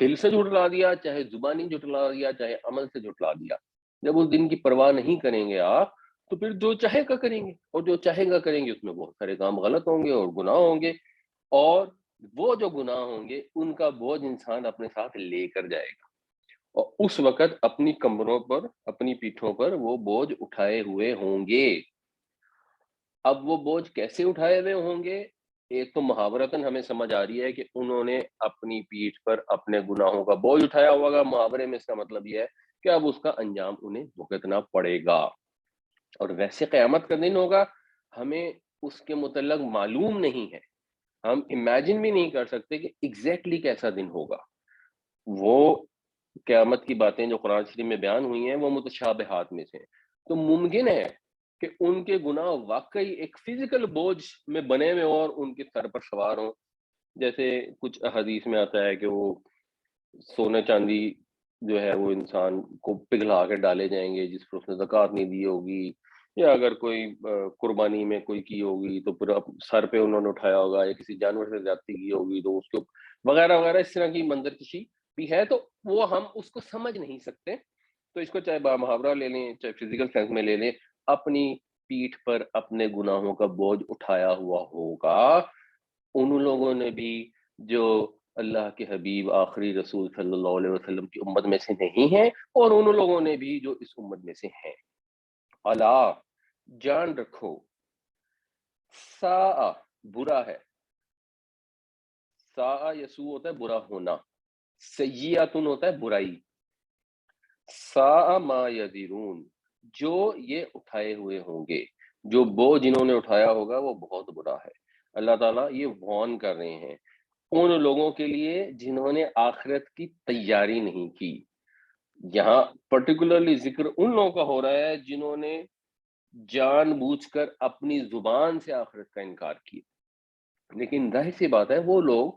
دل سے جھٹلا دیا، چاہے زبانی جھٹلا دیا، چاہے عمل سے جھٹلا دیا، جب اس دن کی پرواہ نہیں کریں گے آپ، تو پھر جو چاہے گا کریں گے، اور جو چاہے گا کریں گے اس میں بہت سارے کام غلط ہوں گے اور گناہ ہوں گے، اور وہ جو گناہ ہوں گے ان کا بوجھ انسان اپنے ساتھ لے کر جائے گا، اور اس وقت اپنی کمروں پر، اپنی پیٹھوں پر وہ بوجھ اٹھائے ہوئے ہوں گے۔ اب وہ بوجھ کیسے اٹھائے ہوئے ہوں گے؟ ایک تو محاورتاً ہمیں سمجھ آ رہی ہے کہ انہوں نے اپنی پیٹھ پر اپنے گناہوں کا بوجھ اٹھایا ہوگا، محاورے میں اس کا مطلب یہ ہے کہ اب اس کا انجام انہیں بھگتنا پڑے گا، اور ویسے قیامت کا دن ہوگا، ہمیں اس کے متعلق معلوم نہیں ہے، ہم امیجن بھی نہیں کر سکتے کہ ایگزیکٹلی کیسا دن ہوگا۔ وہ قیامت کی باتیں جو قرآن شریف میں بیان ہوئی ہیں وہ متشابہات میں سے ہیں، تو ممکن ہے کہ ان کے گناہ واقعی ایک فزیکل بوجھ میں بنے ہوئے اور ان کے سر پر سوار ہوں، جیسے کچھ حدیث میں آتا ہے کہ وہ سونے چاندی جو ہے وہ انسان کو پگھلا کے ڈالے جائیں گے جس پر اس نے زکوٰۃ نہیں دی ہوگی، یا اگر کوئی قربانی میں کوئی کی ہوگی تو پھر سر پہ انہوں نے اٹھایا ہوگا، یا کسی جانور سے زیادتی کی ہوگی تو اس کو وغیرہ وغیرہ، اس طرح کی منظر کشی بھی ہے، تو وہ ہم اس کو سمجھ نہیں سکتے، تو اس کو چاہے محاورہ لے لیں چاہے فزیکل سینس میں لے لیں، اپنی پیٹھ پر اپنے گناہوں کا بوجھ اٹھایا ہوا ہوگا ان لوگوں نے بھی جو اللہ کے حبیب آخری رسول صلی اللہ علیہ وسلم کی امت میں سے نہیں ہیں، اور ان لوگوں نے بھی جو اس امت میں سے ہیں۔ الا، جان رکھو، سا برا ہے، سا یسو ہوتا ہے برا ہونا، سیئاتن ہوتا ہے برائی، سا ما یذرون جو یہ اٹھائے ہوئے ہوں گے، جو بوجھ جنہوں نے اٹھایا ہوگا وہ بہت برا ہے۔ اللہ تعالیٰ یہ وارن کر رہے ہیں ان لوگوں کے لیے جنہوں نے آخرت کی تیاری نہیں کی۔ یہاں پرٹیکولرلی ذکر ان لوگوں کا ہو رہا ہے جنہوں نے جان بوجھ کر اپنی زبان سے آخرت کا انکار کیا، لیکن ظاہر سی بات ہے وہ لوگ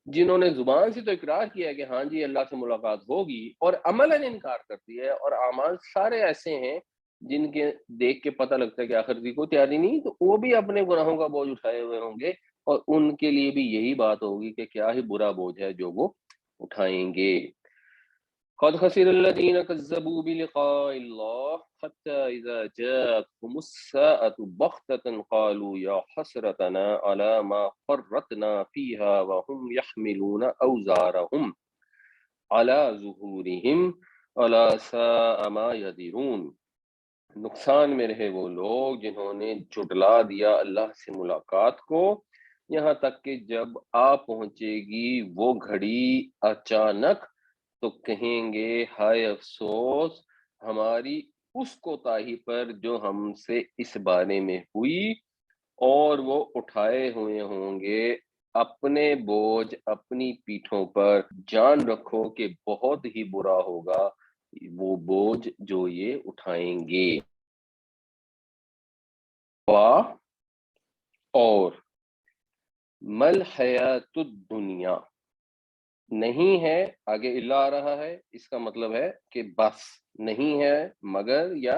جنہوں نے زبان سے تو اقرار کیا ہے کہ ہاں جی اللہ سے ملاقات ہوگی، اور عملاً انکار کر دیا ہے، اور اعمال سارے ایسے ہیں جن کے دیکھ کے پتہ لگتا ہے کہ آخرت کی کوئی تیاری نہیں، تو وہ بھی اپنے گناہوں کا بوجھ اٹھائے ہوئے ہوں گے، اور ان کے لیے بھی یہی بات ہوگی کہ کیا ہی برا بوجھ ہے جو وہ اٹھائیں گے۔ قد خسر الذين كذبوا بلقاء الله حتى إذا جاءتهم الساعة بغتة قالوا يا حسرتنا على ما فرطنا فيها وهم يحملون أوزارهم على ظهورهم ألا ساء ما يذرون۔ نقصان میں رہے وہ لوگ جنہوں نے جھٹلا دیا اللہ سے ملاقات کو، یہاں تک کہ جب آ پہنچے گی وہ گھڑی اچانک تو کہیں گے ہائے افسوس ہماری اس کوتاہی پر جو ہم سے اس بارے میں ہوئی، اور وہ اٹھائے ہوئے ہوں گے اپنے بوجھ اپنی پیٹھوں پر۔ جان رکھو کہ بہت ہی برا ہوگا وہ بوجھ جو یہ اٹھائیں گے۔ اور مل حیات الدنیا نہیں ہے، آگے اللہ آ رہا ہے، اس کا مطلب ہے کہ بس نہیں ہے مگر یا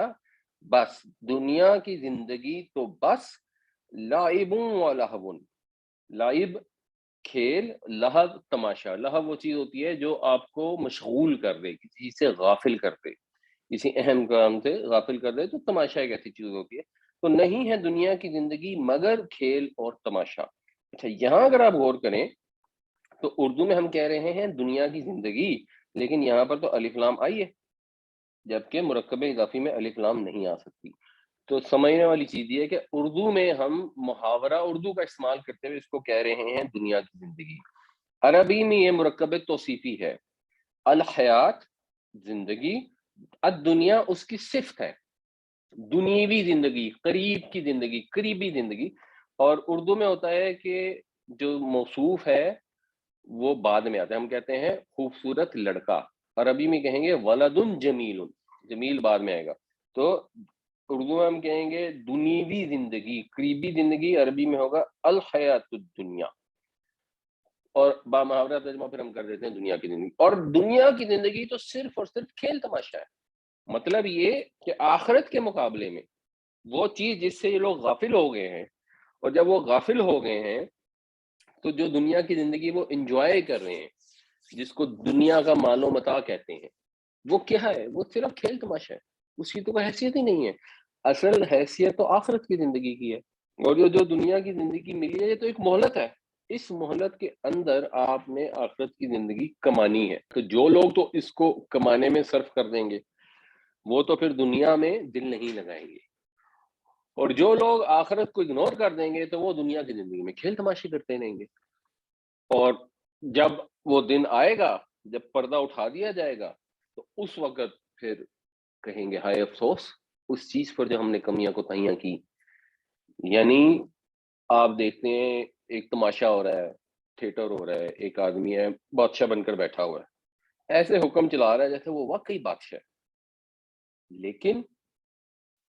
بس دنیا کی زندگی تو بس لعب و لہو، لعب کھیل، لہو تماشا۔ لہو وہ چیز ہوتی ہے جو آپ کو مشغول کر دے، کسی چیز سے غافل کر دے، کسی اہم کام سے غافل کر دے، تو تماشا ایک ایسی چیز ہوتی ہے۔ تو نہیں ہے دنیا کی زندگی مگر کھیل اور تماشا۔ اچھا یہاں اگر آپ غور کریں تو اردو میں ہم کہہ رہے ہیں دنیا کی زندگی، لیکن یہاں پر تو الف لام آئی ہے، جبکہ مرکب اضافی میں الف لام نہیں آ سکتی۔ تو سمجھنے والی چیز یہ ہے کہ اردو میں ہم محاورہ اردو کا استعمال کرتے ہوئے اس کو کہہ رہے ہیں دنیا کی زندگی، عربی میں یہ مرکب توصیفی ہے، الحیات زندگی، الدنیا اس کی صفت ہے، دنیوی زندگی، قریب کی زندگی، قریبی زندگی، اور اردو میں ہوتا ہے کہ جو موصوف ہے وہ بعد میں آتا ہے، ہم کہتے ہیں خوبصورت لڑکا، عربی میں کہیں گے ولد جمیل، جمیل بعد میں آئے گا، تو اردو میں ہم کہیں گے دنیوی زندگی، قریبی زندگی، عربی میں ہوگا الحیات الدنیا، اور با محاورہ ترجمہ پھر ہم کر دیتے ہیں دنیا کی زندگی۔ اور دنیا کی زندگی تو صرف اور صرف کھیل تماشا ہے، مطلب یہ کہ آخرت کے مقابلے میں وہ چیز جس سے یہ لوگ غافل ہو گئے ہیں، اور جب وہ غافل ہو گئے ہیں تو جو دنیا کی زندگی وہ انجوائے کر رہے ہیں، جس کو دنیا کا مال و متاع کہتے ہیں، وہ کیا ہے؟ وہ صرف کھیل تماشا ہے، اس کی تو کوئی حیثیت ہی نہیں ہے۔ اصل حیثیت تو آخرت کی زندگی کی ہے، اور جو دنیا کی زندگی ملی ہے یہ تو ایک مہلت ہے، اس مہلت کے اندر آپ نے آخرت کی زندگی کمانی ہے۔ تو جو لوگ تو اس کو کمانے میں صرف کر دیں گے وہ تو پھر دنیا میں دل نہیں لگائیں گے، اور جو لوگ آخرت کو اگنور کر دیں گے تو وہ دنیا کی زندگی میں کھیل تماشے کرتے رہیں گے، اور جب وہ دن آئے گا، جب پردہ اٹھا دیا جائے گا، تو اس وقت پھر کہیں گے ہائے افسوس اس چیز پر جو ہم نے کمیاں کوتاہیاں کی۔ یعنی آپ دیکھتے ہیں ایک تماشا ہو رہا ہے، تھیٹر ہو رہا ہے، ایک آدمی ہے بادشاہ بن کر بیٹھا ہوا ہے، ایسے حکم چلا رہا ہے جیسے وہ واقعی بادشاہ ہے، لیکن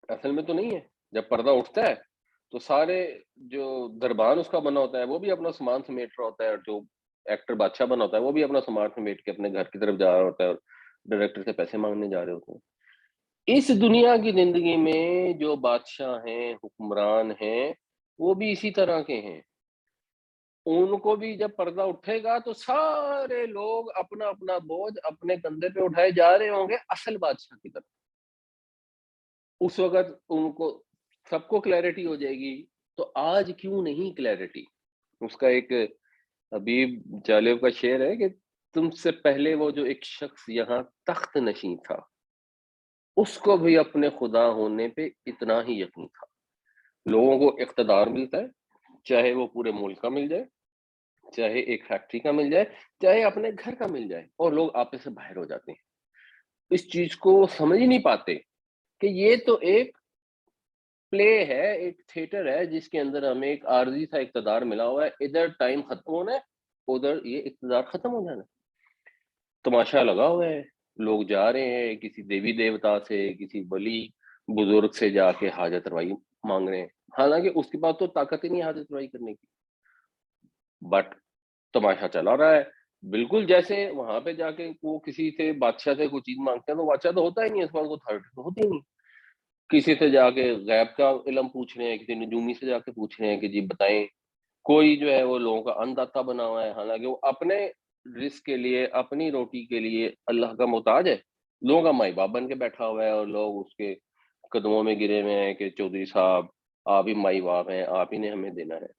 اصل میں تو نہیں ہے۔ جب پردہ اٹھتا ہے تو سارے جو دربان اس کا بنا ہوتا ہے وہ بھی اپنا سامان سمیٹ رہا ہوتا ہے، اور جو ایکٹر بادشاہ بنا ہوتا ہے وہ بھی اپنا سامان سمیٹ کے اپنے گھر کی طرف جا رہا ہوتا ہے، اور ڈائریکٹر سے پیسے مانگنے جا رہے ہوتے ہیں۔ اس دنیا کی زندگی میں جو بادشاہ ہیں، حکمران ہیں، وہ بھی اسی طرح کے ہیں۔ ان کو بھی جب پردہ اٹھے گا تو سارے لوگ اپنا اپنا بوجھ اپنے کندھے پہ اٹھائے جا رہے ہوں گے اصل بادشاہ کی طرف۔ اس وقت ان کو سب کو کلیئرٹی ہو جائے گی، تو آج کیوں نہیں کلیئرٹی؟ اس کا ایک حبیب جالب کا شعر ہے کہ تم سے پہلے وہ جو ایک شخص یہاں تخت نشین تھا، اس کو بھی اپنے خدا ہونے پہ اتنا ہی یقین تھا۔ لوگوں کو اقتدار ملتا ہے، چاہے وہ پورے ملک کا مل جائے، چاہے ایک فیکٹری کا مل جائے، چاہے اپنے گھر کا مل جائے، اور لوگ آپے سے باہر ہو جاتے ہیں۔ اس چیز کو وہ سمجھ ہی نہیں پاتے کہ یہ تو ایک پلے ہے، ایک تھیٹر ہے جس کے اندر ہمیں ایک عارضی سا اقتدار ملا ہوا ہے، ادھر ٹائم ختم ہونا ہے، ادھر یہ اقتدار ختم ہو جانا ہے۔ تماشا لگا ہوا ہے، لوگ جا رہے ہیں کسی دیوی دیوتا سے، کسی ولی بزرگ سے جا کے حاجت روائی مانگ رہے ہیں، حالانکہ اس کے پاس تو طاقت ہی نہیں حاجت روائی کرنے کی، بٹ تماشا چلا رہا ہے۔ بالکل جیسے وہاں پہ جا کے وہ کسی سے بادشاہ سے کوئی چیز مانگتے ہیں تو بادشاہ تو ہوتا ہی نہیں ہے، اس پاس کوئی اتھارٹی تو ہوتی ہی نہیں۔ کسی سے جا کے غیب کا علم پوچھ رہے ہیں، کسی نجومی سے جا کے پوچھ رہے ہیں کہ جی بتائیں، کوئی جو ہے وہ لوگوں کا ان داتا بنا ہوا ہے، حالانکہ وہ اپنے رزق کے لیے، اپنی روٹی کے لیے اللہ کا محتاج ہے، لوگوں کا مائی باپ بن کے بیٹھا ہوا ہے، اور لوگ اس کے قدموں میں گرے ہوئے ہیں کہ چودھری صاحب آپ ہی مائی باپ ہیں، آپ ہی نے ہمیں دینا ہے۔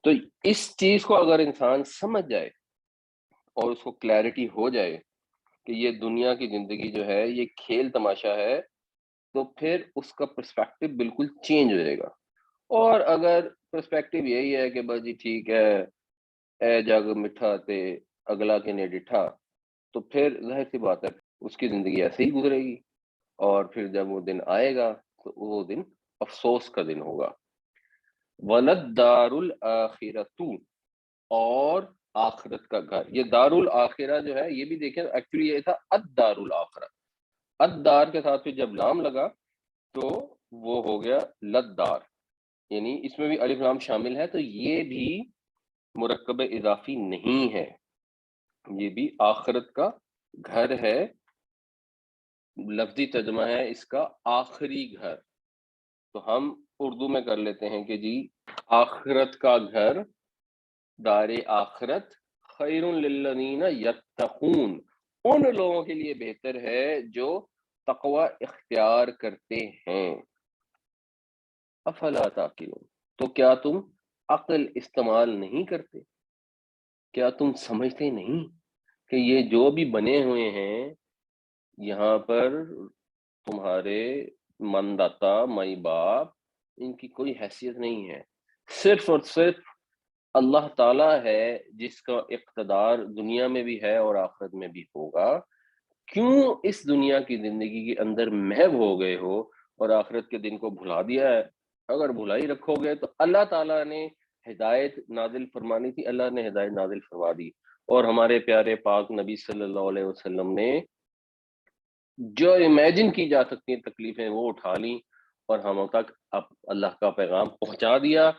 تو اس چیز کو اگر انسان سمجھ جائے اور اس کو کلیئرٹی ہو جائے کہ یہ دنیا کی زندگی جو ہے یہ کھیل تماشا ہے، تو پھر اس کا پرسپیکٹو بالکل چینج ہو جائے گا۔ اور اگر پرسپیکٹو یہی ہے کہ بس جی ٹھیک ہے، اے جگ مٹھا تے اگلا کے نے ڈٹھا، تو پھر ظاہر سی بات ہے اس کی زندگی ایسے ہی گزرے گی، اور پھر جب وہ دن آئے گا تو وہ دن افسوس کا دن ہوگا۔ وَلَدَّارُ الْآخِرَةُ، اور آخرت کا گھر۔ یہ دار الاخرہ جو ہے یہ بھی دیکھیں ایکچولی یہ تھا الدار الاخرہ، الدار کے ساتھ پھر جب لام لگا تو وہ ہو گیا لدار، یعنی اس میں بھی الف لام شامل ہے، تو یہ بھی مرکب اضافی نہیں ہے، یہ بھی آخرت کا گھر ہے، لفظی ترجمہ ہے اس کا آخری گھر۔ تو ہم اردو میں کر لیتے ہیں کہ جی آخرت کا گھر، دار آخرت، خیر للذین یتقون، ان لوگوں کے لیے بہتر ہے جو تقوی اختیار کرتے ہیں۔ افلا تعقلون، تو کیا تم عقل استعمال نہیں کرتے؟ کیا تم سمجھتے نہیں کہ یہ جو بھی بنے ہوئے ہیں یہاں پر تمہارے منداتا مائی باپ، ان کی کوئی حیثیت نہیں ہے، صرف اور صرف اللہ تعالیٰ ہے جس کا اقتدار دنیا میں بھی ہے اور آخرت میں بھی ہوگا۔ کیوں اس دنیا کی زندگی کے اندر محو ہو گئے ہو اور آخرت کے دن کو بھلا دیا ہے؟ اگر بھلائی رکھو گے تو اللہ تعالیٰ نے ہدایت نازل فرمانی تھی، اللہ نے ہدایت نازل فرما دی، اور ہمارے پیارے پاک نبی صلی اللہ علیہ وسلم نے جو امیجن کی جا سکتی ہیں تکلیفیں وہ اٹھا لیں، اور ہموں تک اب اللہ کا پیغام پہنچا دیا،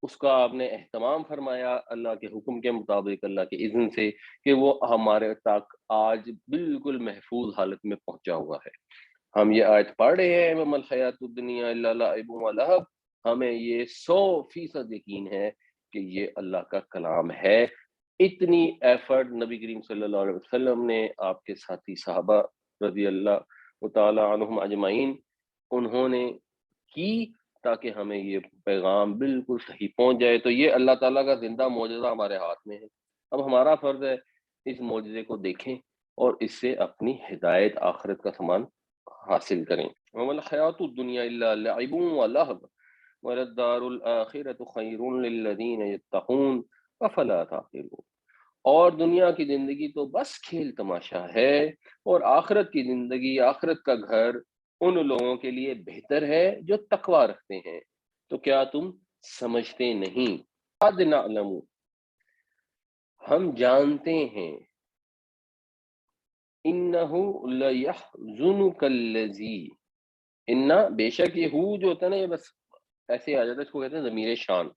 اس کا آپ نے اہتمام فرمایا اللہ کے حکم کے مطابق، اللہ کے اذن سے، کہ وہ ہمارے تک آج بالکل محفوظ حالت میں پہنچا ہوا ہے۔ ہم یہ آیت پڑھ رہے ہیں وَمَا الْحَيَاةُ الدُّنْيَا إِلَّا لَعِبٌ وَلَهْوٌ، ہمیں یہ 100% یقین ہے کہ یہ اللہ کا کلام ہے، اتنی ایفرٹ نبی کریم صلی اللہ علیہ وسلم نے، آپ کے ساتھی صحابہ رضی اللہ تعالی عنہم اجمعین انہوں نے کی تاکہ ہمیں یہ پیغام بالکل صحیح پہنچ جائے. تو یہ اللہ تعالیٰ کا زندہ معجزہ ہمارے ہاتھ میں ہے. اب ہمارا فرض ہے اس معجزے کو دیکھیں اور اس سے اپنی ہدایت آخرت کا سامان حاصل کریں. وَمَا الْحَيَاةُ الدُّنْيَا إِلَّا لَعِبٌ وَلَهْوٌ وَلَلدَّارُ الْآخِرَةُ خَيْرٌ لِلَّذِينَ يَتَّقُونَ أَفَلَا تَعْقِلُونَ. اور دنیا کی زندگی تو بس کھیل تماشا ہے، اور آخرت کی زندگی، آخرت کا گھر ان لوگوں کے لیے بہتر ہے جو تقوی رکھتے ہیں. تو کیا تم سمجھتے نہیں؟ قد نعلم، ہم جانتے ہیں، انہ لیحزنک الذی، انا بے شک یہ ہو جو ہوتا ہے نا، یہ بس ایسے آ جاتا ہے، اس کو کہتے ہیں ضمیر شان.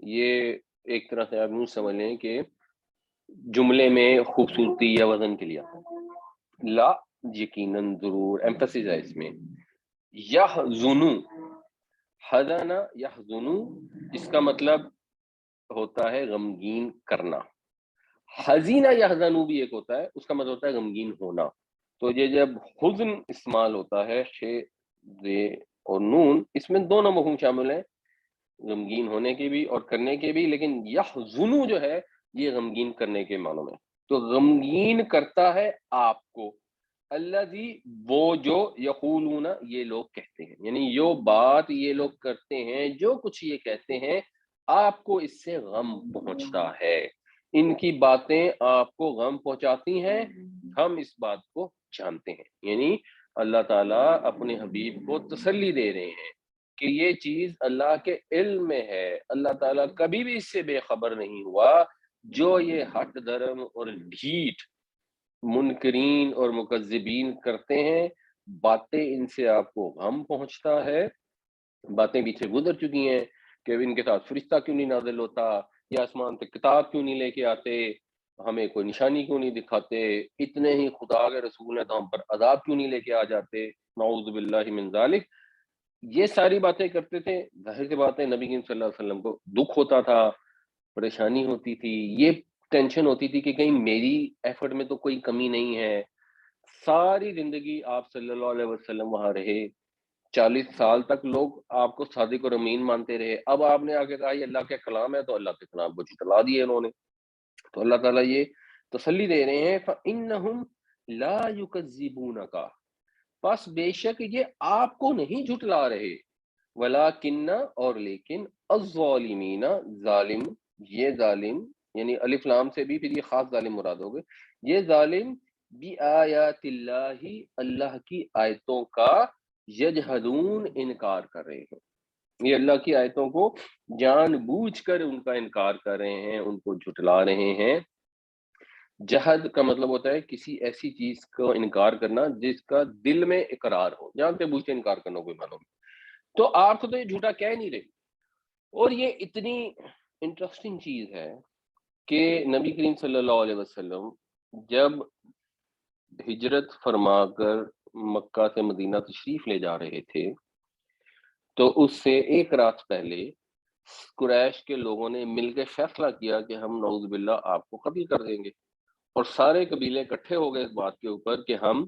یہ ایک طرح سے آپ یوں سمجھ لیں کہ جملے میں خوبصورتی یا وزن کے لیے لا، یقیناً ضرور، ایمفسس ہے اس میں. یحزن، حزن یحزن، اس کا مطلب ہوتا ہے غمگین کرنا. حزینہ یحزن بھی ایک ہوتا ہے، اس کا مطلب ہوتا ہے غمگین ہونا. تو یہ جب حزن استعمال ہوتا ہے، شے زے اور نون، اس میں دونوں مفہوم شامل ہیں، غمگین ہونے کے بھی اور کرنے کے بھی. لیکن یحزن جو ہے یہ غمگین کرنے کے معنوں میں. تو غمگین کرتا ہے آپ کو، الذی، وہ جو، یقولون، یہ لوگ کہتے ہیں، یعنی جو بات یہ لوگ کرتے ہیں، جو کچھ یہ کہتے ہیں، آپ کو اس سے غم پہنچتا ہے. ان کی باتیں آپ کو غم پہنچاتی ہیں، ہم اس بات کو جانتے ہیں. یعنی اللہ تعالیٰ اپنے حبیب کو تسلی دے رہے ہیں کہ یہ چیز اللہ کے علم میں ہے. اللہ تعالیٰ کبھی بھی اس سے بے خبر نہیں ہوا. جو یہ ہٹ دھرم اور ڈھیٹ منکرین اور مکذبین کرتے ہیں، باتیں ان سے آپ کو غم پہنچتا ہے. باتیں پیچھے گزر چکی ہیں کہ ان کے ساتھ فرشتہ کیوں نہیں نازل ہوتا، یا آسمان سے کتاب کیوں نہیں لے کے آتے، ہمیں کوئی نشانی کیوں نہیں دکھاتے، اتنے ہی خدا کے رسول ہیں تو ہم پر عذاب کیوں نہیں لے کے آ جاتے، نعوذ باللہ من ذالک. یہ ساری باتیں کرتے تھے. ظاہر سی باتیں نبی کریم صلی اللہ علیہ وسلم کو دکھ ہوتا تھا، پریشانی ہوتی تھی، یہ ٹینشن ہوتی تھی کہ کہیں میری ایفرٹ میں تو کوئی کمی نہیں ہے. ساری زندگی آپ صلی اللہ علیہ وسلم وہاں رہے، 40 سال تک لوگ آپ کو صادق اور امین مانتے رہے. اب آپ نے آگے کہا یہ اللہ کے کلام ہے، تو اللہ کے کلام کو جھٹلا دیے انہوں نے. تو اللہ تعالیٰ یہ تسلی دے رہے ہیں، فَإِنَّهُمْ لَا يُكَذِّبُونَكَ، پس بے شک یہ آپ کو نہیں جھٹلا رہے، ولیکن، اور لیکن، الظالمین، ظالم، یہ ظالم یعنی الف لام سے بھی پھر یہ خاص ظالم مراد ہو گئے، یہ ظالم بآیات اللہ، اللہ کی آیتوں کا یجحدون، انکار کر رہے ہیں. یہ اللہ کی آیتوں کو جان بوجھ کر ان کا انکار کر رہے ہیں، ان کو جھٹلا رہے ہیں. جہد کا مطلب ہوتا ہے کسی ایسی چیز کو انکار کرنا جس کا دل میں اقرار ہو، جانتے بوجھتے انکار کرنا کوئی معنی میں. تو آپ کو تو یہ جھوٹا کہہ نہیں رہے. اور یہ اتنی انٹرسٹنگ چیز ہے کہ نبی کریم صلی اللہ علیہ وسلم جب ہجرت فرما کر مکہ سے مدینہ تشریف لے جا رہے تھے، تو اس سے ایک رات پہلے قریش کے لوگوں نے مل کے فیصلہ کیا کہ ہم نعوذ باللہ آپ کو قتل کر دیں گے. اور سارے قبیلے اکٹھے ہو گئے اس بات کے اوپر کہ ہم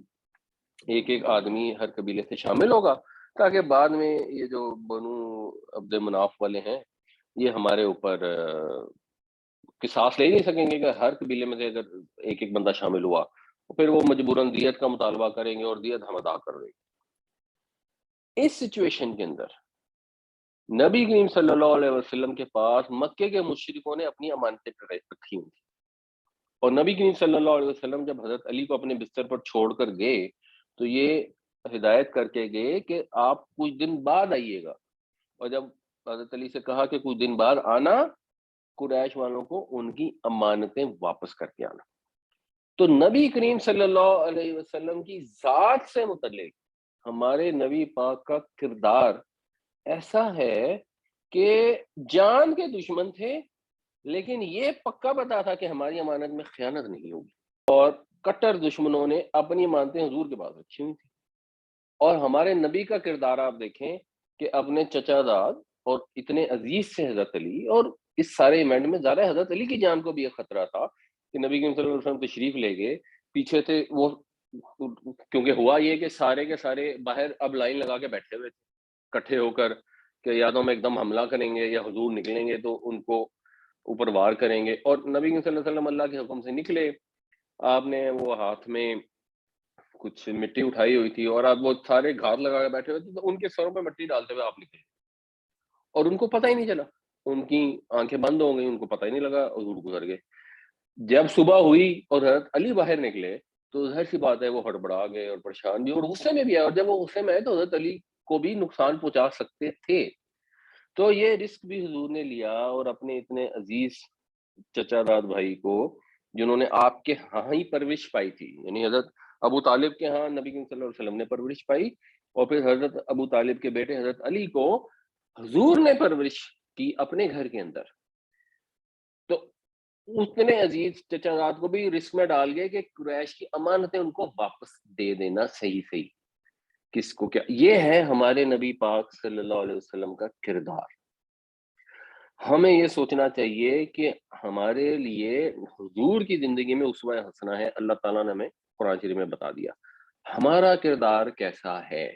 ایک ایک آدمی ہر قبیلے سے شامل ہوگا، تاکہ بعد میں یہ جو بنو عبد مناف والے ہیں یہ ہمارے اوپر قصاص لے نہیں سکیں گے کہ ہر قبیلے میں سے اگر ایک ایک بندہ شامل ہوا تو پھر وہ مجبوراً دیت کا مطالبہ کریں گے اور دیت ہم ادا کر دیں گے. اس سچویشن کے اندر نبی کریم صلی اللہ علیہ وسلم کے پاس مکے کے مشرکوں نے اپنی امانتیں رکھی ہوئی تھی، اور نبی کریم صلی اللہ علیہ وسلم جب حضرت علی کو اپنے بستر پر چھوڑ کر گئے تو یہ ہدایت کر کے گئے کہ آپ کچھ دن بعد آئیے گا. اور جب حضرت علی سے کہا کہ کچھ دن بعد آنا، قریش والوں کو ان کی امانتیں واپس کر کے آنا. تو نبی کریم صلی اللہ علیہ وسلم کی ذات سے متعلق ہمارے نبی پاک کا کردار ایسا ہے کہ جان کے دشمن تھے، لیکن یہ پکا پتا تھا کہ ہماری امانت میں خیانت نہیں ہوگی. اور کٹر دشمنوں نے اپنی امانتیں حضور کے پاس رکھی ہوئی تھی. اور ہمارے نبی کا کردار آپ دیکھیں کہ اپنے چچا زاد اور اتنے عزیز سے حضرت علی اور اس سارے ایونٹ میں ظاہر ہے حضرت علی کی جان کو بھی ایک خطرہ تھا کہ نبی کریم صلی اللہ علیہ وسلم تشریف لے گئے، پیچھے تھے وہ، کیونکہ ہوا یہ کہ سارے کے سارے باہر اب لائن لگا کے بیٹھے ہوئے تھے اکٹھے ہو کر کہ یا تو ہم ایک دم حملہ کریں گے یا حضور نکلیں گے تو ان کو اوپر وار کریں گے، اور نبی کریم صلی اللہ علیہ وسلم اللہ کے حکم سے نکلے، آپ نے وہ ہاتھ میں کچھ مٹی اٹھائی ہوئی تھی اور آپ وہ سارے گھات لگا کے بیٹھے ہوئے تھے، تو ان کے سروں پہ مٹی ڈالتے ہوئے آپ نکلے اور ان کو پتہ ہی نہیں چلا، ان کی آنکھیں بند ہو گئی، ان کو پتہ ہی نہیں لگا، حضور گزر گئے۔ جب صبح ہوئی اور حضرت علی باہر نکلے تو ظاہر سی بات ہے وہ ہڑبڑا گئے اور پریشان بھی اور غصے میں بھی آئے، اور جب وہ غصے میں آئے تو حضرت علی کو بھی نقصان پہنچا سکتے تھے، تو یہ رسک بھی حضور نے لیا اور اپنے اتنے عزیز چچا داد بھائی کو جنہوں نے آپ کے ہاں ہی پرورش پائی تھی، یعنی حضرت ابو طالب کے ہاں نبی کریم صلی اللہ علیہ وسلم نے پرورش پائی، اور پھر حضرت ابو طالب کے بیٹے حضرت علی کو حضور نے پرورش کی اپنے گھر کے اندر، تو اتنے عزیز چچا زاد کو بھی رسک میں ڈال گئے کہ قریش کی امانتیں ان کو واپس دے دینا، صحیح صحیح کس کو کیا، یہ ہے ہمارے نبی پاک صلی اللہ علیہ وسلم کا کردار۔ ہمیں یہ سوچنا چاہیے کہ ہمارے لیے حضور کی زندگی میں اسوہ حسنہ ہے، اللہ تعالیٰ نے ہمیں قرآن شریف میں بتا دیا، ہمارا کردار کیسا ہے،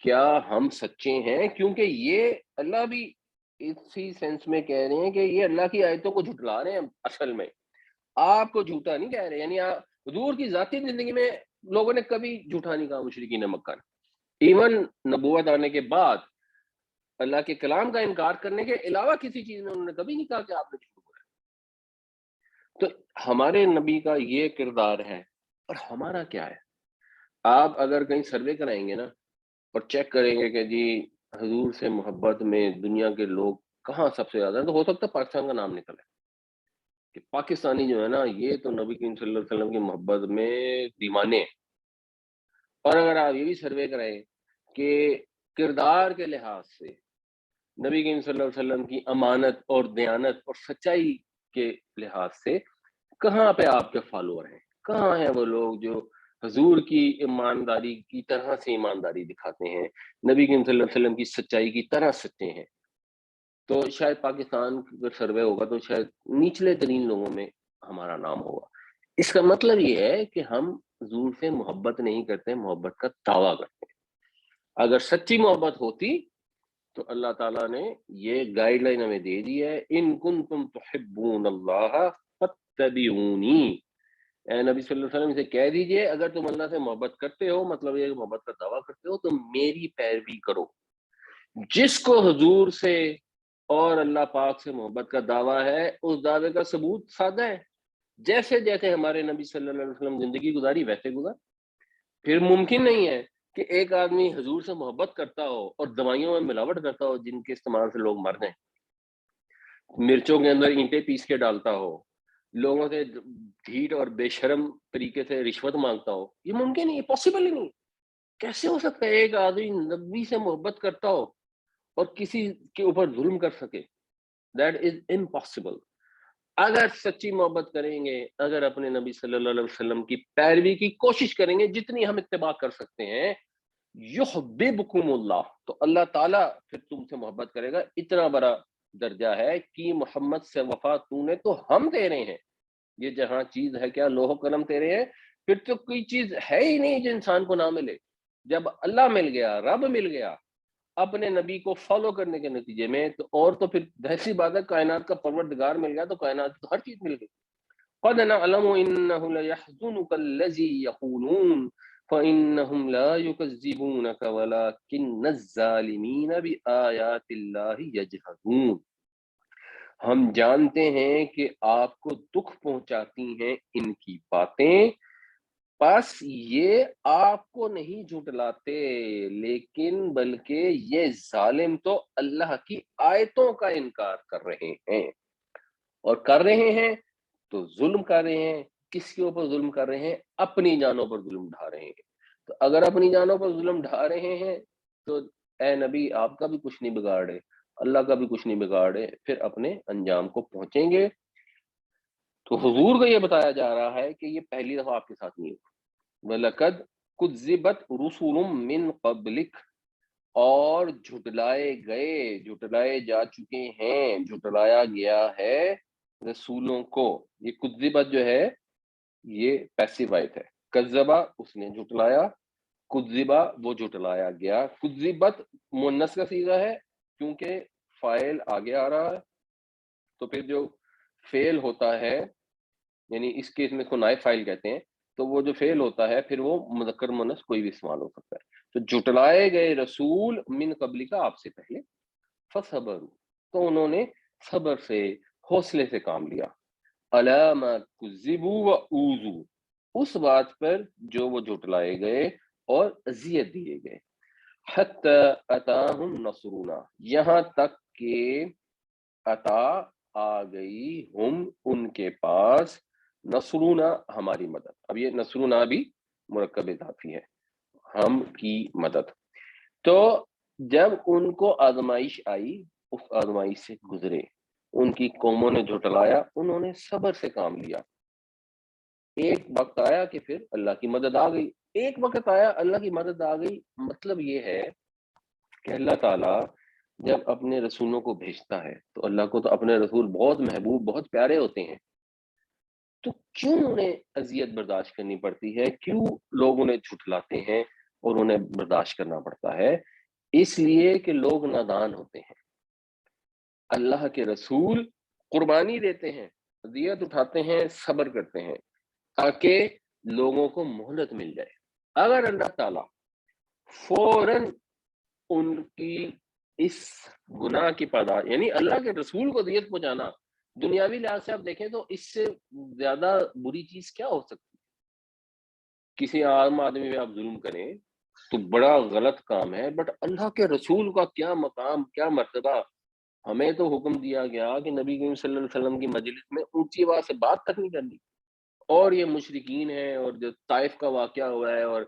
کیا ہم سچے ہیں، کیونکہ یہ اللہ بھی اسی سینس میں کہہ رہے ہیں کہ یہ اللہ کی آیتوں کو جھٹلا رہے ہیں، اصل میں آپ کو جھوٹا نہیں کہہ رہے، یعنی حضور کی ذاتی زندگی میں لوگوں نے کبھی جھوٹا نہیں کہا، مشرکین مکہ نے، ایون نبوت آنے کے بعد اللہ کے کلام کا انکار کرنے کے علاوہ کسی چیز میں انہوں نے کبھی نہیں کہا کہ آپ نے جھوٹ بولا، تو ہمارے نبی کا یہ کردار ہے، اور ہمارا کیا ہے؟ آپ اگر کہیں سروے کرائیں گے نا اور چیک کریں گے کہ جی حضور سے محبت میں دنیا کے لوگ کہاں سب سے زیادہ ہیں، تو ہو سکتا ہے پاکستان کا نام نکلے کہ پاکستانی جو ہے نا یہ تو نبی کریم صلی اللہ علیہ وسلم کی محبت میں دیوانے ہیں۔ اور اگر آپ یہ بھی سروے کریں کہ کردار کے لحاظ سے نبی کریم صلی اللہ علیہ وسلم کی امانت اور دیانت اور سچائی کے لحاظ سے کہاں پہ آپ کے فالوور ہیں، کہاں ہیں وہ لوگ جو حضور کی ایمانداری کی طرح سے ایمانداری دکھاتے ہیں، نبی کریم صلی اللہ علیہ وسلم کی سچائی کی طرح سچے ہیں، تو شاید پاکستان اگر سروے ہوگا تو شاید نچلے ترین لوگوں میں ہمارا نام ہوگا۔ اس کا مطلب یہ ہے کہ ہم حضور سے محبت نہیں کرتے، محبت کا دعویٰ کرتے ہیں۔ اگر سچی محبت ہوتی تو اللہ تعالیٰ نے یہ گائیڈ لائن ہمیں دے دی ہے، ان کنتم تحبون اللہ فاتبعونی، اے نبی صلی اللہ علیہ وسلم سے کہہ دیجئے اگر تم اللہ سے محبت کرتے ہو، مطلب یہ محبت کا دعویٰ کرتے ہو، تو میری پیروی کرو۔ جس کو حضور سے اور اللہ پاک سے محبت کا دعویٰ ہے اس دعوے کا ثبوت سادہ ہے، جیسے جیسے ہمارے نبی صلی اللہ علیہ وسلم زندگی گزاری ویسے گزار۔ پھر ممکن نہیں ہے کہ ایک آدمی حضور سے محبت کرتا ہو اور دوائیوں میں ملاوٹ کرتا ہو جن کے استعمال سے لوگ مر جائیں، مرچوں کے اندر اینٹیں پیس کے ڈالتا ہو، لوگوں سے ڈھیٹ اور بے شرم طریقے سے رشوت مانگتا ہو، یہ ممکن نہیں، پاسبل ہی نہیں۔ کیسے ہو سکتا ہے ایک آدمی نبی سے محبت کرتا ہو اور کسی کے اوپر ظلم کر سکے؟ That is impossible. اگر سچی محبت کریں گے، اگر اپنے نبی صلی اللہ علیہ وسلم کی پیروی کی کوشش کریں گے جتنی ہم اتباع کر سکتے ہیں، یحببکم اللہ، تو اللہ تعالیٰ پھر تم سے محبت کرے گا۔ اتنا بڑا درجہ ہے کہ محمد سے وفا تو نے تو ہم تیرے ہیں، یہ جہاں چیز ہے کیا لوح و قلم تیرے ہیں، پھر تو کوئی چیز ہے ہی نہیں جو انسان کو نہ ملے۔ جب اللہ مل گیا، رب مل گیا اپنے نبی کو فالو کرنے کے نتیجے میں، تو اور تو پھر ایسی بات ہے کائنات کا پروردگار مل گیا تو کائنات کی تو ہر چیز مل گئی۔ قد نعلم انه ليحزنك الذي يقولون فانهم لا يكذبونك ولكن الظالمين بآيات الله يجحدون، ہم جانتے ہیں کہ آپ کو دکھ پہنچاتی ہیں ان کی باتیں، بس یہ آپ کو نہیں جھٹلاتے، لیکن بلکہ یہ ظالم تو اللہ کی آیتوں کا انکار کر رہے ہیں، اور کر رہے ہیں تو ظلم کر رہے ہیں۔ کس کے اوپر ظلم کر رہے ہیں؟ اپنی جانوں پر ظلم ڈھا رہے ہیں۔ تو اگر اپنی جانوں پر ظلم ڈھا رہے ہیں تو اے نبی آپ کا بھی کچھ نہیں بگاڑے، اللہ کا بھی کچھ نہیں بگاڑے، پھر اپنے انجام کو پہنچیں گے۔ تو حضور کو یہ بتایا جا رہا ہے کہ یہ پہلی دفعہ آپ کے ساتھ نہیں ہوا، وَلَقَدْ كُذِّبَتْ رُسُلٌ مِّن قَبْلِكَ، اور جھٹلائے جا چکے ہیں، جھٹلایا گیا ہے رسولوں کو۔ یہ کذبت جو ہے یہ پیسیو وائس ہے، کذبا اس نے جھٹلایا، کذبا وہ جھٹلایا گیا۔ کذبت مؤنث کا صیغہ ہے کیونکہ فاعل آگے آ رہا ہے، تو پھر جو فعل ہوتا ہے یعنی اس کیس میں اس کو نائب فاعل کہتے ہیں، تو وہ جو فعل ہوتا ہے پھر وہ مذکر مؤنث کوئی بھی استعمال ہو سکتا ہے۔ تو جھٹلائے گئے رسول من قبل کا، آپ سے پہلے، فصبروا تو انہوں نے صبر سے، حوصلے سے کام لیا، علی ما کذبوا واوذوا اس بات پر جو وہ جھٹلائے گئے اور اذیت دیے گئے، حتی اتاہم نصرنا یہاں تک کہ عطا آ گئی ہم ان کے پاس، نصرنا ہماری مدد۔ اب یہ نصرنا بھی مرکب اضافی ہے، ہم کی مدد۔ تو جب ان کو آزمائش آئی، اس آزمائش سے گزرے، ان کی قوموں نے جھٹلایا، انہوں نے صبر سے کام لیا۔ ایک وقت آیا کہ پھر اللہ کی مدد آ گئی، ایک وقت آیا اللہ کی مدد آ گئی، مطلب یہ ہے کہ اللہ تعالیٰ جب اپنے رسولوں کو بھیجتا ہے تو اللہ کو تو اپنے رسول بہت محبوب، بہت پیارے ہوتے ہیں، تو کیوں انہیں اذیت برداشت کرنی پڑتی ہے، کیوں لوگ انہیں جھٹلاتے ہیں اور انہیں برداشت کرنا پڑتا ہے؟ اس لیے کہ لوگ نادان ہوتے ہیں۔ اللہ کے رسول قربانی دیتے ہیں، اذیت اٹھاتے ہیں، صبر کرتے ہیں تاکہ لوگوں کو مہلت مل جائے۔ اگر اللہ تعالیٰ فوراً ان کی اس گناہ کی پاداش، یعنی اللہ کے رسول کو اذیت پہنچانا، دنیاوی لحاظ سے آپ دیکھیں تو اس سے زیادہ بری چیز کیا ہو سکتی ہے؟ کسی عام آدمی میں آپ ظلم کریں تو بڑا غلط کام ہے، بٹ اللہ کے رسول کا کیا مقام، کیا مرتبہ! ہمیں تو حکم دیا گیا کہ نبی کریم صلی اللہ علیہ وسلم کی مجلس میں اونچی آواز سے بات تک نہیں کرنی، اور یہ مشرکین ہیں، اور جو طائف کا واقعہ ہوا ہے اور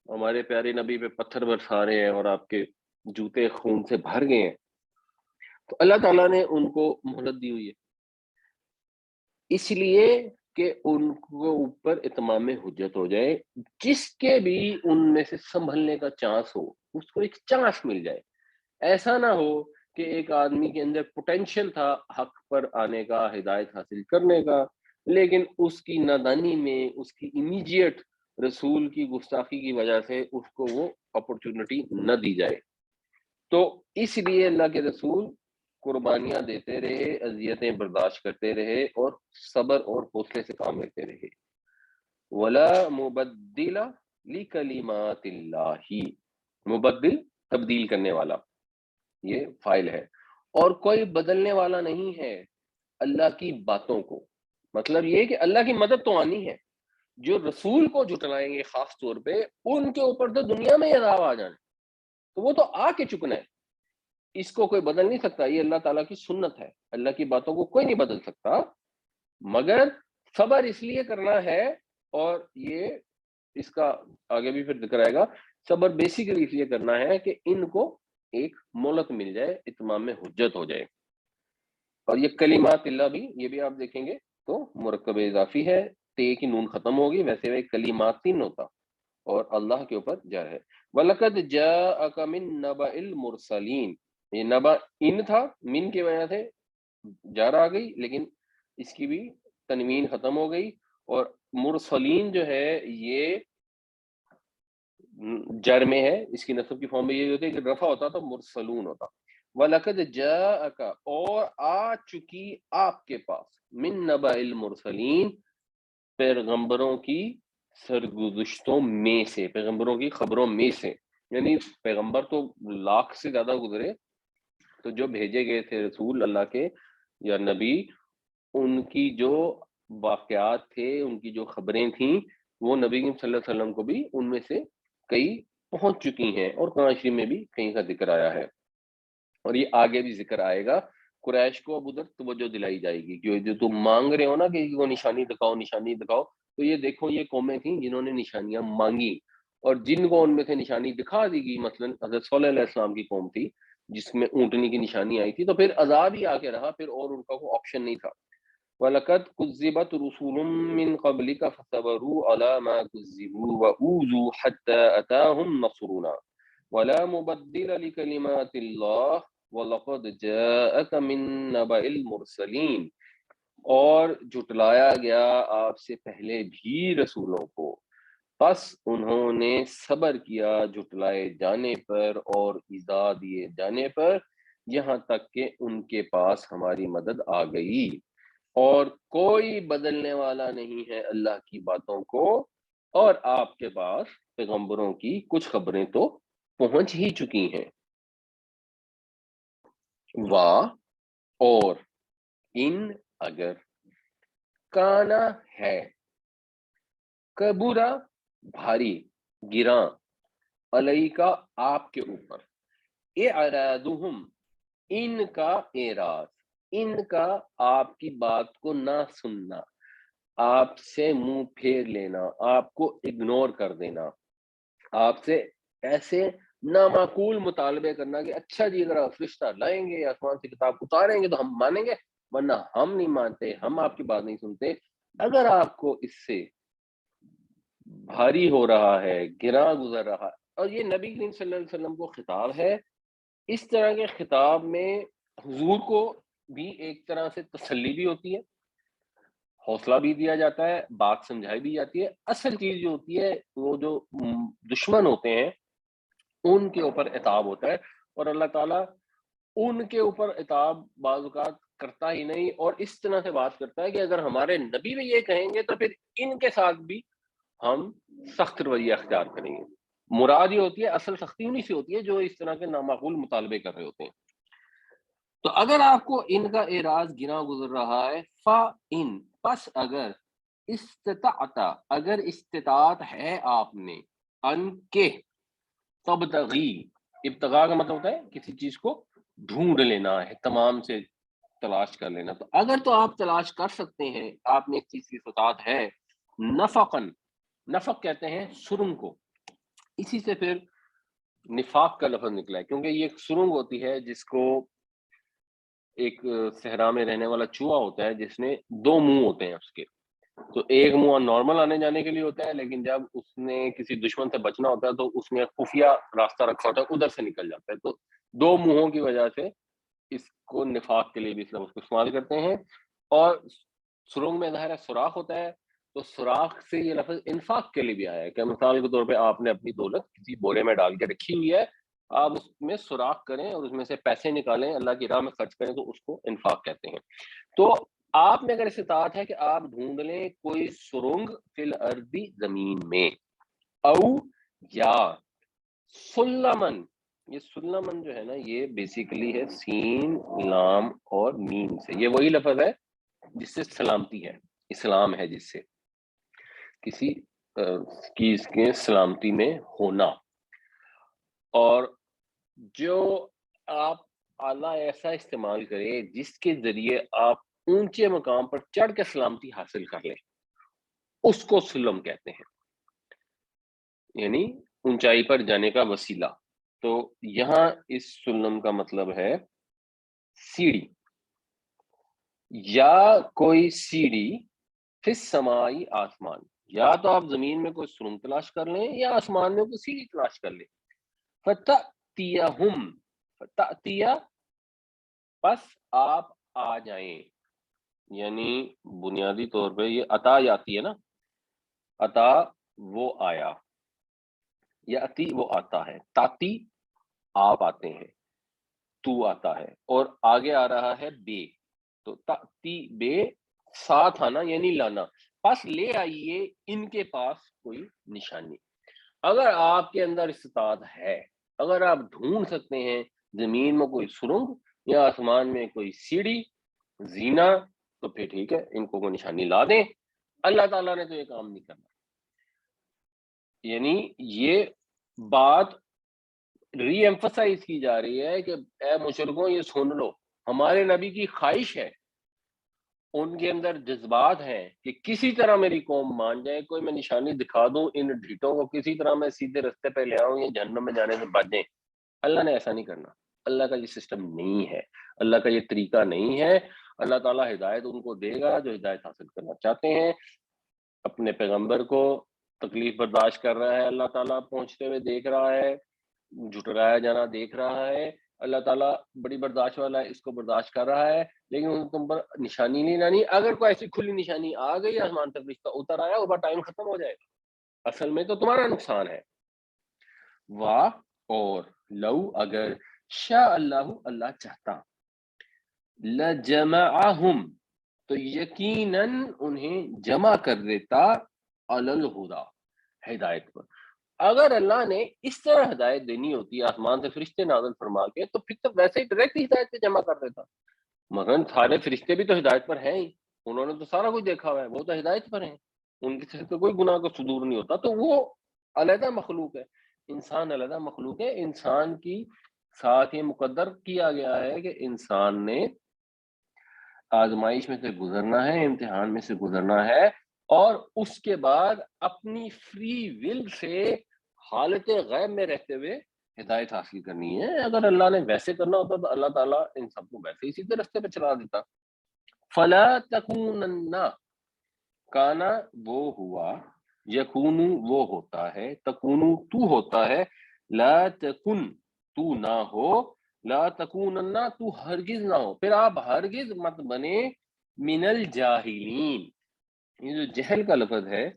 ہمارے پیارے نبی پہ پتھر برسا رہے ہیں اور آپ کے جوتے خون سے بھر گئے ہیں، تو اللہ تعالیٰ نے ان کو مہلت دی ہوئی ہے اس لیے کہ ان کو اوپر اتمام حجت ہو جائے، جس کے بھی ان میں سے سنبھلنے کا چانس ہو اس کو ایک چانس مل جائے۔ ایسا نہ ہو کہ ایک آدمی کے اندر پوٹینشیل تھا حق پر آنے کا، ہدایت حاصل کرنے کا، لیکن اس کی نادانی میں، اس کی امیجیٹ رسول کی گستاخی کی وجہ سے اس کو وہ اپرچونٹی نہ دی جائے۔ تو اس لیے اللہ کے رسول قربانیاں دیتے رہے، اذیتیں برداشت کرتے رہے اور صبر اور حوصلے سے کام لیتے رہے۔ ولا مبدل لکلمات اللہ، مبدل تبدیل کرنے والا، یہ فائل ہے، اور کوئی بدلنے والا نہیں ہے اللہ کی باتوں کو۔ مطلب یہ کہ اللہ کی مدد تو آنی ہے، جو رسول کو جھٹلائیں گے خاص طور پہ ان کے اوپر تو دنیا میں عذاب آ جانا، تو وہ تو آ کے چکنا ہے، اس کو کوئی بدل نہیں سکتا۔ یہ اللہ تعالیٰ کی سنت ہے، اللہ کی باتوں کو کوئی نہیں بدل سکتا، مگر صبر اس لیے کرنا ہے، اور یہ اس کا آگے بھی پھر ذکر آئے گا، صبر بیسیکلی اس لیے کرنا ہے کہ ان کو ایک مہلت مل جائے، اتمام حجت ہو جائے۔ اور یہ کلمات اللہ بھی، یہ بھی آپ دیکھیں گے تو مرکب اضافی ہے، تے کی نون ختم ہوگی، ویسے وہ کلمات ہوتا اور اللہ کے اوپر جا ہے۔ وَلَقَدْ جَاءَكَ مِن نَبَإِ الْمُرْسَلِينَ، یہ نبا ان تھا، من کی وجہ سے جار آ گئی، لیکن اس کی بھی تنوین ختم ہو گئی، اور مرسلین جو ہے یہ جر میں ہے، اس کی نصب کی فارم میں یہ ہوتی ہے کہ رفع ہوتا تو مرسلون ہوتا۔ وَلَقَدْ جَاءَكَ اور آ چکی آپ کے پاس، من نَبَإِ الْمُرْسَلِينَ پیغمبروں کی سرگزشتوں میں سے، پیغمبروں کی خبروں میں سے، یعنی پیغمبر تو لاکھ سے زیادہ گزرے، تو جو بھیجے گئے تھے رسول اللہ کے یا نبی، ان کی جو واقعات تھے، ان کی جو خبریں تھیں، وہ نبی صلی اللہ علیہ وسلم کو بھی ان میں سے کئی پہنچ چکی ہیں، اور قرآن شریف میں بھی کہیں کا ذکر آیا ہے، اور یہ آگے بھی ذکر آئے گا۔ قریش کو اب ادھر توجہ دلائی جائے گی کہ جو تم مانگ رہے ہو نا کہ کو نشانی دکھاؤ، نشانی دکھاؤ، تو یہ دیکھو یہ قومیں تھیں جنہوں نے نشانیاں مانگی، اور جن کو ان میں سے نشانی دکھا دی گئی، مثلا حضرت صلی اللہ علیہ السلام کی قوم تھی جس میں اونٹنی کی نشانی آئی تھی، تو پھر عذاب ہی آ کے رہا، پھر اور ان کا کوئی آپشن نہیں تھا۔ وَلَقَدْ كُذِّبَتْ رُسُلٌ مِّن قَبْلِكَ فَصَبَرُوا عَلَىٰ مَا كُذِّبُوا وَأُوذُوا حَتَّىٰ أَتَاهُمْ نَصْرُنَا۔ ولا مبدل لکلمات اللہ وَلَقَدْ جَاءَكَ مِن نَبَإِ الْمُرْسَلِينَ، اور جھٹلایا گیا آپ سے پہلے بھی رسولوں کو، پس انہوں نے صبر کیا جھٹلائے جانے پر اور ایذا دیے جانے پر، یہاں تک کہ ان کے پاس ہماری مدد آ گئی، اور کوئی بدلنے والا نہیں ہے اللہ کی باتوں کو، اور آپ کے پاس پیغمبروں کی کچھ خبریں تو پہنچ ہی چکی ہیں۔ وا، اور، ان، اگر، کانا، ہے، کبورا، بھاری، گراں، علیکا، آپ کے اوپر، اعراضہم، ان کا اعراض، ان کا آپ کی بات کو نہ سننا، آپ سے منہ پھیر لینا، آپ کو اگنور کر دینا، آپ سے ایسے نامعقول مطالبے کرنا کہ اچھا جی اگر آپ فرشتہ لائیں گے یا آسمان سے کتاب اتاریں گے تو ہم مانیں گے، ورنہ ہم نہیں مانتے، ہم آپ کی بات نہیں سنتے۔ اگر آپ کو اس سے بھاری ہو رہا ہے، گراں گزر رہا ہے، اور یہ نبی کریم صلی اللہ علیہ وسلم کو خطاب ہے، اس طرح کے خطاب میں حضور کو بھی ایک طرح سے تسلی بھی ہوتی ہے، حوصلہ بھی دیا جاتا ہے، بات سمجھائی بھی جاتی ہے۔ اصل چیز جو ہوتی ہے وہ جو دشمن ہوتے ہیں ان کے اوپر عتاب ہوتا ہے، اور اللہ تعالیٰ ان کے اوپر عتاب بعض اوقات کرتا ہی نہیں، اور اس طرح سے بات کرتا ہے کہ اگر ہمارے نبی بھی یہ کہیں گے تو پھر ان کے ساتھ بھی ہم سخت رویہ اختیار کریں گے۔ مراد یہ ہوتی ہے، اصل سختی انہی سے ہوتی ہے جو اس طرح کے نامعقول مطالبے کر رہے ہوتے ہیں۔ تو اگر آپ کو ان کا اعراض گراں گزر رہا ہے، فا ان، پس اگر، استطاعت، اگر استطاعت ہے آپ نے، ان کے، تبتغی، ابتغاء کا مطلب ہوتا ہے کسی چیز کو ڈھونڈ لینا ہے، تمام سے تلاش کر لینا، تو اگر تو آپ تلاش کر سکتے ہیں، آپ نے ایک چیز کی استطاعت ہے، نفقن، نفق کہتے ہیں سرنگ کو، اسی سے پھر نفاق کا لفظ نکلا ہے، کیونکہ یہ ایک سرنگ ہوتی ہے جس کو ایک صحرا میں رہنے والا چوہا ہوتا ہے جس نے دو منہ ہوتے ہیں اس کے، تو ایک منہ نارمل آنے جانے کے لیے ہوتا ہے، لیکن جب اس نے کسی دشمن سے بچنا ہوتا ہے تو اس نے خفیہ راستہ رکھا ہوتا ہے، ادھر سے نکل جاتا ہے، تو دو منہوں کی وجہ سے اس کو نفاق کے لیے بھی اسلام اس کو استعمال کرتے ہیں۔ اور سرنگ میں ظاہر ہے سوراخ ہوتا ہے، تو سوراخ سے یہ لفظ انفاق کے لیے بھی آیا ہے کہ مثال کے طور پہ آپ نے اپنی دولت کسی بورے میں ڈال کے رکھی ہوئی ہے، آپ اس میں سوراخ کریں اور اس میں سے پیسے نکالیں، اللہ کی راہ میں خرچ کریں، تو اس کو انفاق کہتے ہیں۔ تو آپ میں اگر استطاعت ہے کہ آپ ڈھونڈ لیں کوئی سرنگ فی الارض، زمین میں، او، یا، سلمن، یہ سلمن جو ہے نا یہ بیسیکلی ہے سین، لام اور میم سے، یہ وہی لفظ ہے جس سے سلامتی ہے، اسلام ہے جس سے کسی چیز کے سلامتی میں ہونا، اور جو آپ آلہ ایسا استعمال کریں جس کے ذریعے آپ اونچے مقام پر چڑھ کے سلامتی حاصل کر لیں، اس کو سلم کہتے ہیں، یعنی اونچائی پر جانے کا وسیلہ۔ تو یہاں اس سلم کا مطلب ہے سیڑھی، یا کوئی سیڑھی، فی السمائی، آسمان، یا تو آپ زمین میں کوئی سرنگ تلاش کر لیں یا آسمان میں کوئی سیڑھی تلاش کر لیں۔ فتأتیہم، فتأتیہ، پس آپ آ جائیں، یعنی بنیادی طور پہ یہ عطا جاتی ہے نا، عطا وہ آیا، یاتی وہ آتا ہے، تاتی آپ آتے ہیں، تو آتا ہے، اور آگے آ رہا ہے بے، تو تاتی بے، ساتھ آنا یعنی لانا، پس لے آئیے ان کے پاس کوئی نشانی۔ اگر آپ کے اندر استطاعت ہے، اگر آپ ڈھونڈ سکتے ہیں زمین میں کوئی سرنگ یا آسمان میں کوئی سیڑھی، زینہ، تو پھر ٹھیک ہے، ان کو کوئی نشانی لا دیں، اللہ تعالیٰ نے تو یہ کام نہیں کرنا۔ یعنی یہ بات ری ایمفسائز کی جا رہی ہے کہ اے مشرکوں یہ سن لو، ہمارے نبی کی خواہش ہے، ان کے اندر جذبات ہیں کہ کسی طرح میری قوم مان جائے، کوئی میں نشانی دکھا دوں ان ڈھیٹوں کو، کسی طرح میں سیدھے رستے پہ لے آؤں، یہ جہنم میں جانے سے بچ جائیں۔ اللہ نے ایسا نہیں کرنا، اللہ کا یہ سسٹم نہیں ہے، اللہ کا یہ طریقہ نہیں ہے۔ اللہ تعالیٰ ہدایت ان کو دے گا جو ہدایت حاصل کرنا چاہتے ہیں۔ اپنے پیغمبر کو تکلیف برداشت کر رہا ہے اللہ تعالیٰ، پہنچتے ہوئے دیکھ رہا ہے، جھٹلایا جانا دیکھ رہا ہے، اللہ تعالیٰ بڑی برداشت والا ہے، اس کو برداشت کر رہا ہے، لیکن تم پر نشانی نہیں لانی۔ اگر کوئی ایسی کھلی نشانی آ گئی، آسمان تک رشتہ اتر آیا، اوپر ٹائم ختم ہو جائے گا، اصل میں تو تمہارا نقصان ہے۔ واہ، اور لو اگر شاء اللہ، اللہ چاہتا، لجمعہم، تو یقیناً انہیں جمع کر دیتا، علی الہدا، ہدایت پر۔ اگر اللہ نے اس طرح ہدایت دینی ہوتی آسمان سے فرشتے نازل فرما کے، تو پھر تو ویسے ہی ڈائریکٹ ہدایت پہ جمع کر دیتا۔ مگر سارے فرشتے بھی تو ہدایت پر ہیں ہی، انہوں نے تو سارا کچھ دیکھا ہوا ہے، وہ تو ہدایت پر ہیں، ان سے تو کوئی گناہ کا صدور نہیں ہوتا، تو وہ علیحدہ مخلوق ہے۔ انسان علیحدہ مخلوق ہے، انسان کی ساتھ یہ مقدر کیا گیا ہے کہ انسان نے آزمائش میں سے گزرنا ہے، امتحان میں سے گزرنا ہے، اور اس کے بعد اپنی فری ول سے حالت غیب میں رہتے ہوئے ہدایت حاصل کرنی ہے۔ اگر اللہ نے ویسے کرنا ہوتا تو اللہ تعالیٰ ان سب کو ویسے ہی سیدھے رستے پہ چلا دیتا۔ فلا تکونن، کانا وہ ہوا، یکونو وہ ہوتا ہے، تکونو تو ہوتا ہے، لا تکن تو نہ ہو، لا تکونن تو ہرگز نہ ہو، پھر آپ ہرگز مت بنے، من الجاہلین۔ یہ جو جہل کا لفظ ہے،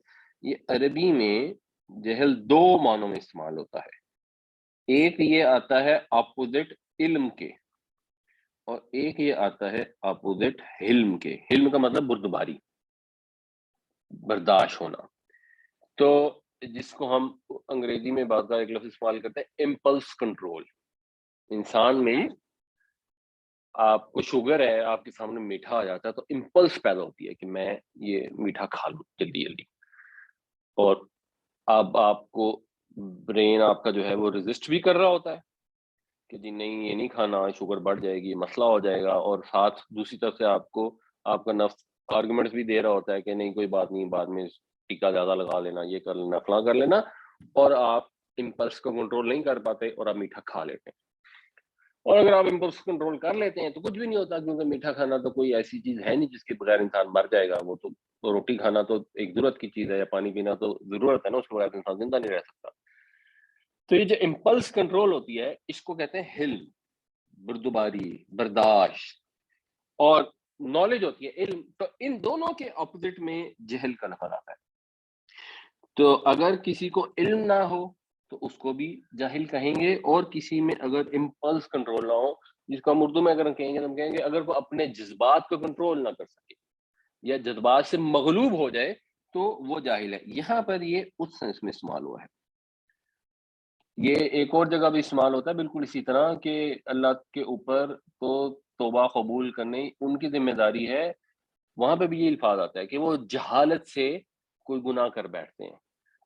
یہ عربی میں جہل دو معنوں میں استعمال ہوتا ہے۔ ایک یہ آتا ہے اپوزٹ علم کے، اور ایک یہ آتا ہے اپوزٹ حلم کے۔ حلم کا مطلب بردباری، برداشت ہونا۔ تو جس کو ہم انگریزی میں بعض کا ایک لفظ استعمال کرتے ہیں امپلس کنٹرول۔ انسان میں آپ کو شوگر ہے، آپ کے سامنے میٹھا آ جاتا ہے تو امپلس پیدا ہوتی ہے کہ میں یہ میٹھا کھا لوں جلدی جلدی، اور اب آپ کو برین آپ کا جو ہے وہ ریزسٹ بھی کر رہا ہوتا ہے کہ جی نہیں یہ نہیں کھانا، شوگر بڑھ جائے گی، مسئلہ ہو جائے گا، اور ساتھ دوسری طرف سے آپ کو آپ کا نفس آرگومنٹس بھی دے رہا ہوتا ہے کہ نہیں کوئی بات نہیں، بعد میں ٹیکا زیادہ لگا لینا، یہ کر لینا، فلاں کر لینا، اور آپ امپلس کو کنٹرول نہیں کر پاتے اور آپ میٹھا کھا لیتے ہیں۔ اور اگر آپ امپلس کنٹرول کر لیتے ہیں تو کچھ بھی نہیں ہوتا، کیونکہ میٹھا کھانا تو کوئی ایسی چیز ہے نہیں جس کے بغیر انسان مر جائے گا۔ وہ تو روٹی کھانا تو ایک ضرورت کی چیز ہے، یا پانی پینا تو ضرورت ہے نا، اس کے بغیر انسان زندہ نہیں رہ سکتا۔ تو یہ جو امپلس کنٹرول ہوتی ہے اس کو کہتے ہیں حلم، بردباری، برداشت، اور نالج ہوتی ہے علم۔ تو ان دونوں کے اپوزٹ میں جہل کا لفظ آتا ہے۔ تو اگر کسی کو علم نہ ہو تو اس کو بھی جاہل کہیں گے، اور کسی میں اگر امپلس کنٹرول نہ ہو، جس کو ہم اردو میں اگر ہم کہیں گے تو ہم کہیں گے اگر وہ اپنے جذبات کو کنٹرول نہ کر سکے یا جذبات سے مغلوب ہو جائے تو وہ جاہل ہے۔ یہاں پر یہ اس سینس میں استعمال ہوا ہے۔ یہ ایک اور جگہ بھی استعمال ہوتا ہے بالکل اسی طرح کہ اللہ کے اوپر تو توبہ قبول کرنے ان کی ذمہ داری ہے، وہاں پہ بھی یہ الفاظ آتا ہے کہ وہ جہالت سے کوئی گناہ کر بیٹھتے ہیں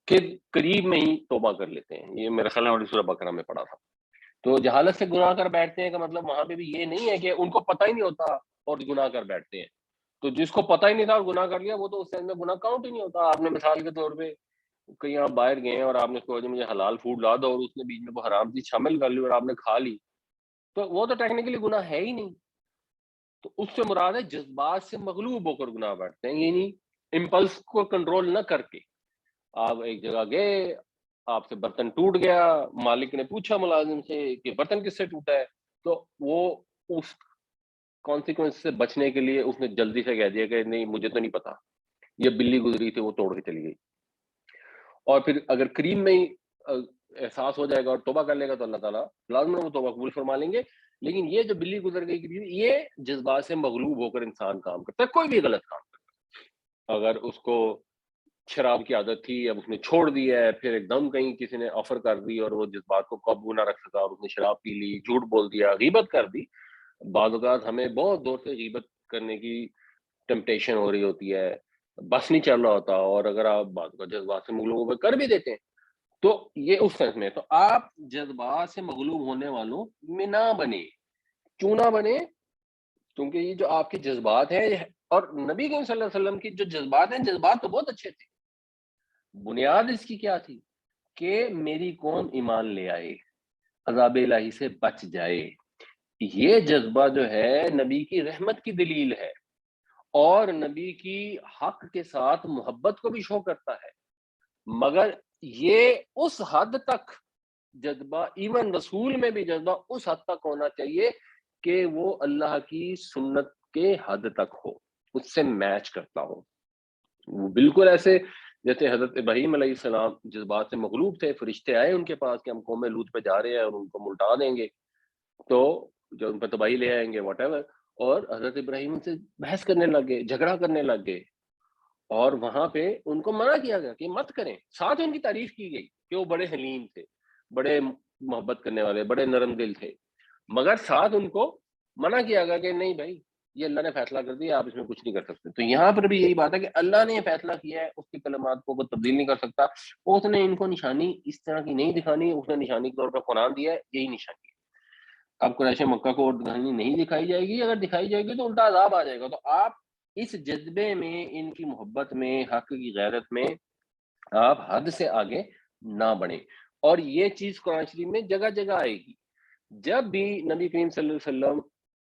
کہ قریب میں ہی توبہ کر لیتے ہیں۔ یہ میرا خیال ہے سورہ بقرہ میں پڑھا تھا۔ تو جہالت سے گناہ کر بیٹھتے ہیں کا مطلب وہاں پہ بھی یہ نہیں ہے کہ ان کو پتہ ہی نہیں ہوتا اور گناہ کر بیٹھتے ہیں۔ تو جس کو پتہ ہی نہیں تھا اور گناہ کر لیا، وہ تو اس سے گناہ کاؤنٹ ہی نہیں ہوتا۔ آپ نے مثال کے طور پہ کہیں آپ باہر گئے ہیں اور آپ نے اس کو مجھے حلال فوڈ لا دو، اور اس نے بیچ میں وہ حرام چیز شامل کر لی اور آپ نے کھا لی، تو وہ تو ٹیکنیکلی گناہ ہے ہی نہیں۔ تو اس سے مراد ہے جذبات سے مغلوب ہو کر گناہ بیٹھتے ہیں، یعنی امپلس کو کنٹرول نہ کر کے۔ آپ ایک جگہ گئے، آپ سے برتن ٹوٹ گیا، مالک نے پوچھا ملازم سے کہ برتن کس سے ٹوٹا ہے، تو وہ اس کانسیکوینس سے بچنے کے لیے اس نے جلدی سے کہہ دیا کہ نہیں مجھے تو نہیں پتا، یہ بلی گزری تھی وہ توڑ کے چلی گئی۔ اور پھر اگر کریم میں ہی احساس ہو جائے گا اور توبہ کر لے گا تو اللہ تعالیٰ لازم وہ توبہ قبول فرما لیں گے۔ لیکن یہ جو بلی گزر گئی کی، یہ جذبات سے مغلوب ہو کر انسان کام کرتا ہے، کوئی بھی غلط کام کرتا ہے۔ اگر اس کو شراب کی عادت تھی، اب اس نے چھوڑ دی ہے، پھر ایک دم کہیں کسی نے آفر کر دی اور وہ جذبات کو قابو نہ رکھ سکا اور اس نے شراب پی لی، جھوٹ بول دیا، غیبت کر دی۔ بعض اوقات ہمیں بہت دور سے غیبت کرنے کی ٹیمپٹیشن ہو رہی ہوتی ہے، بس نہیں چل رہا ہوتا، اور اگر آپ بعض اوقات جذبات سے مغلوب ہو کر کر بھی دیتے ہیں تو یہ اس سینس میں۔ تو آپ جذبات سے مغلوب ہونے والوں میں نہ بنے۔ کیوں نہ بنے؟ کیونکہ یہ جو آپ کے جذبات ہیں، اور نبی کریم صلی اللہ علیہ وسلم کی جو جذبات ہیں، جذبات تو بہت اچھے تھے۔ بنیاد اس کی کیا تھی کہ میری قوم ایمان لے آئے، عذاب الہی سے بچ جائے۔ یہ جذبہ جو ہے نبی کی رحمت کی دلیل ہے، اور نبی کی حق کے ساتھ محبت کو بھی شو کرتا ہے، مگر یہ اس حد تک جذبہ، ایون رسول میں بھی جذبہ اس حد تک ہونا چاہیے کہ وہ اللہ کی سنت کے حد تک ہو، اس سے میچ کرتا ہو. وہ بالکل ایسے جیسے حضرت ابراہیم علیہ السلام جذبات سے مغلوب تھے، فرشتے آئے ان کے پاس کہ ہم قوم لوط پہ جا رہے ہیں اور ان کو ملٹا دیں گے، تو جو ان پہ تباہی لے آئیں گے واٹ ایور، اور حضرت ابراہیم ان سے بحث کرنے لگ گئے، جھگڑا کرنے لگ گئے، اور وہاں پہ ان کو منع کیا گیا کہ مت کریں. ساتھ ان کی تعریف کی گئی کہ وہ بڑے حلیم تھے، بڑے محبت کرنے والے، بڑے نرم دل تھے، مگر ساتھ ان کو منع کیا گیا کہ نہیں بھائی، یہ اللہ نے فیصلہ کر دیا، آپ اس میں کچھ نہیں کر سکتے. تو یہاں پر بھی یہی بات ہے کہ اللہ نے یہ فیصلہ کیا ہے، اس کی کلمات کو وہ تبدیل نہیں کر سکتا. اس نے ان کو نشانی اس طرح کی نہیں دکھانی، اس نے نشانی کے طور پر قرآن دیا ہے، یہی نشانی ہے. اب قریش مکہ کو اور نشانی نہیں دکھائی جائے گی، اگر دکھائی جائے گی تو الٹا عذاب آ جائے گا. تو آپ اس جذبے میں، ان کی محبت میں، حق کی غیرت میں آپ حد سے آگے نہ بڑھیں. اور یہ چیز قرآن شریف میں جگہ جگہ آئے گی. جب بھی نبی کریم صلی اللہ علیہ وسلم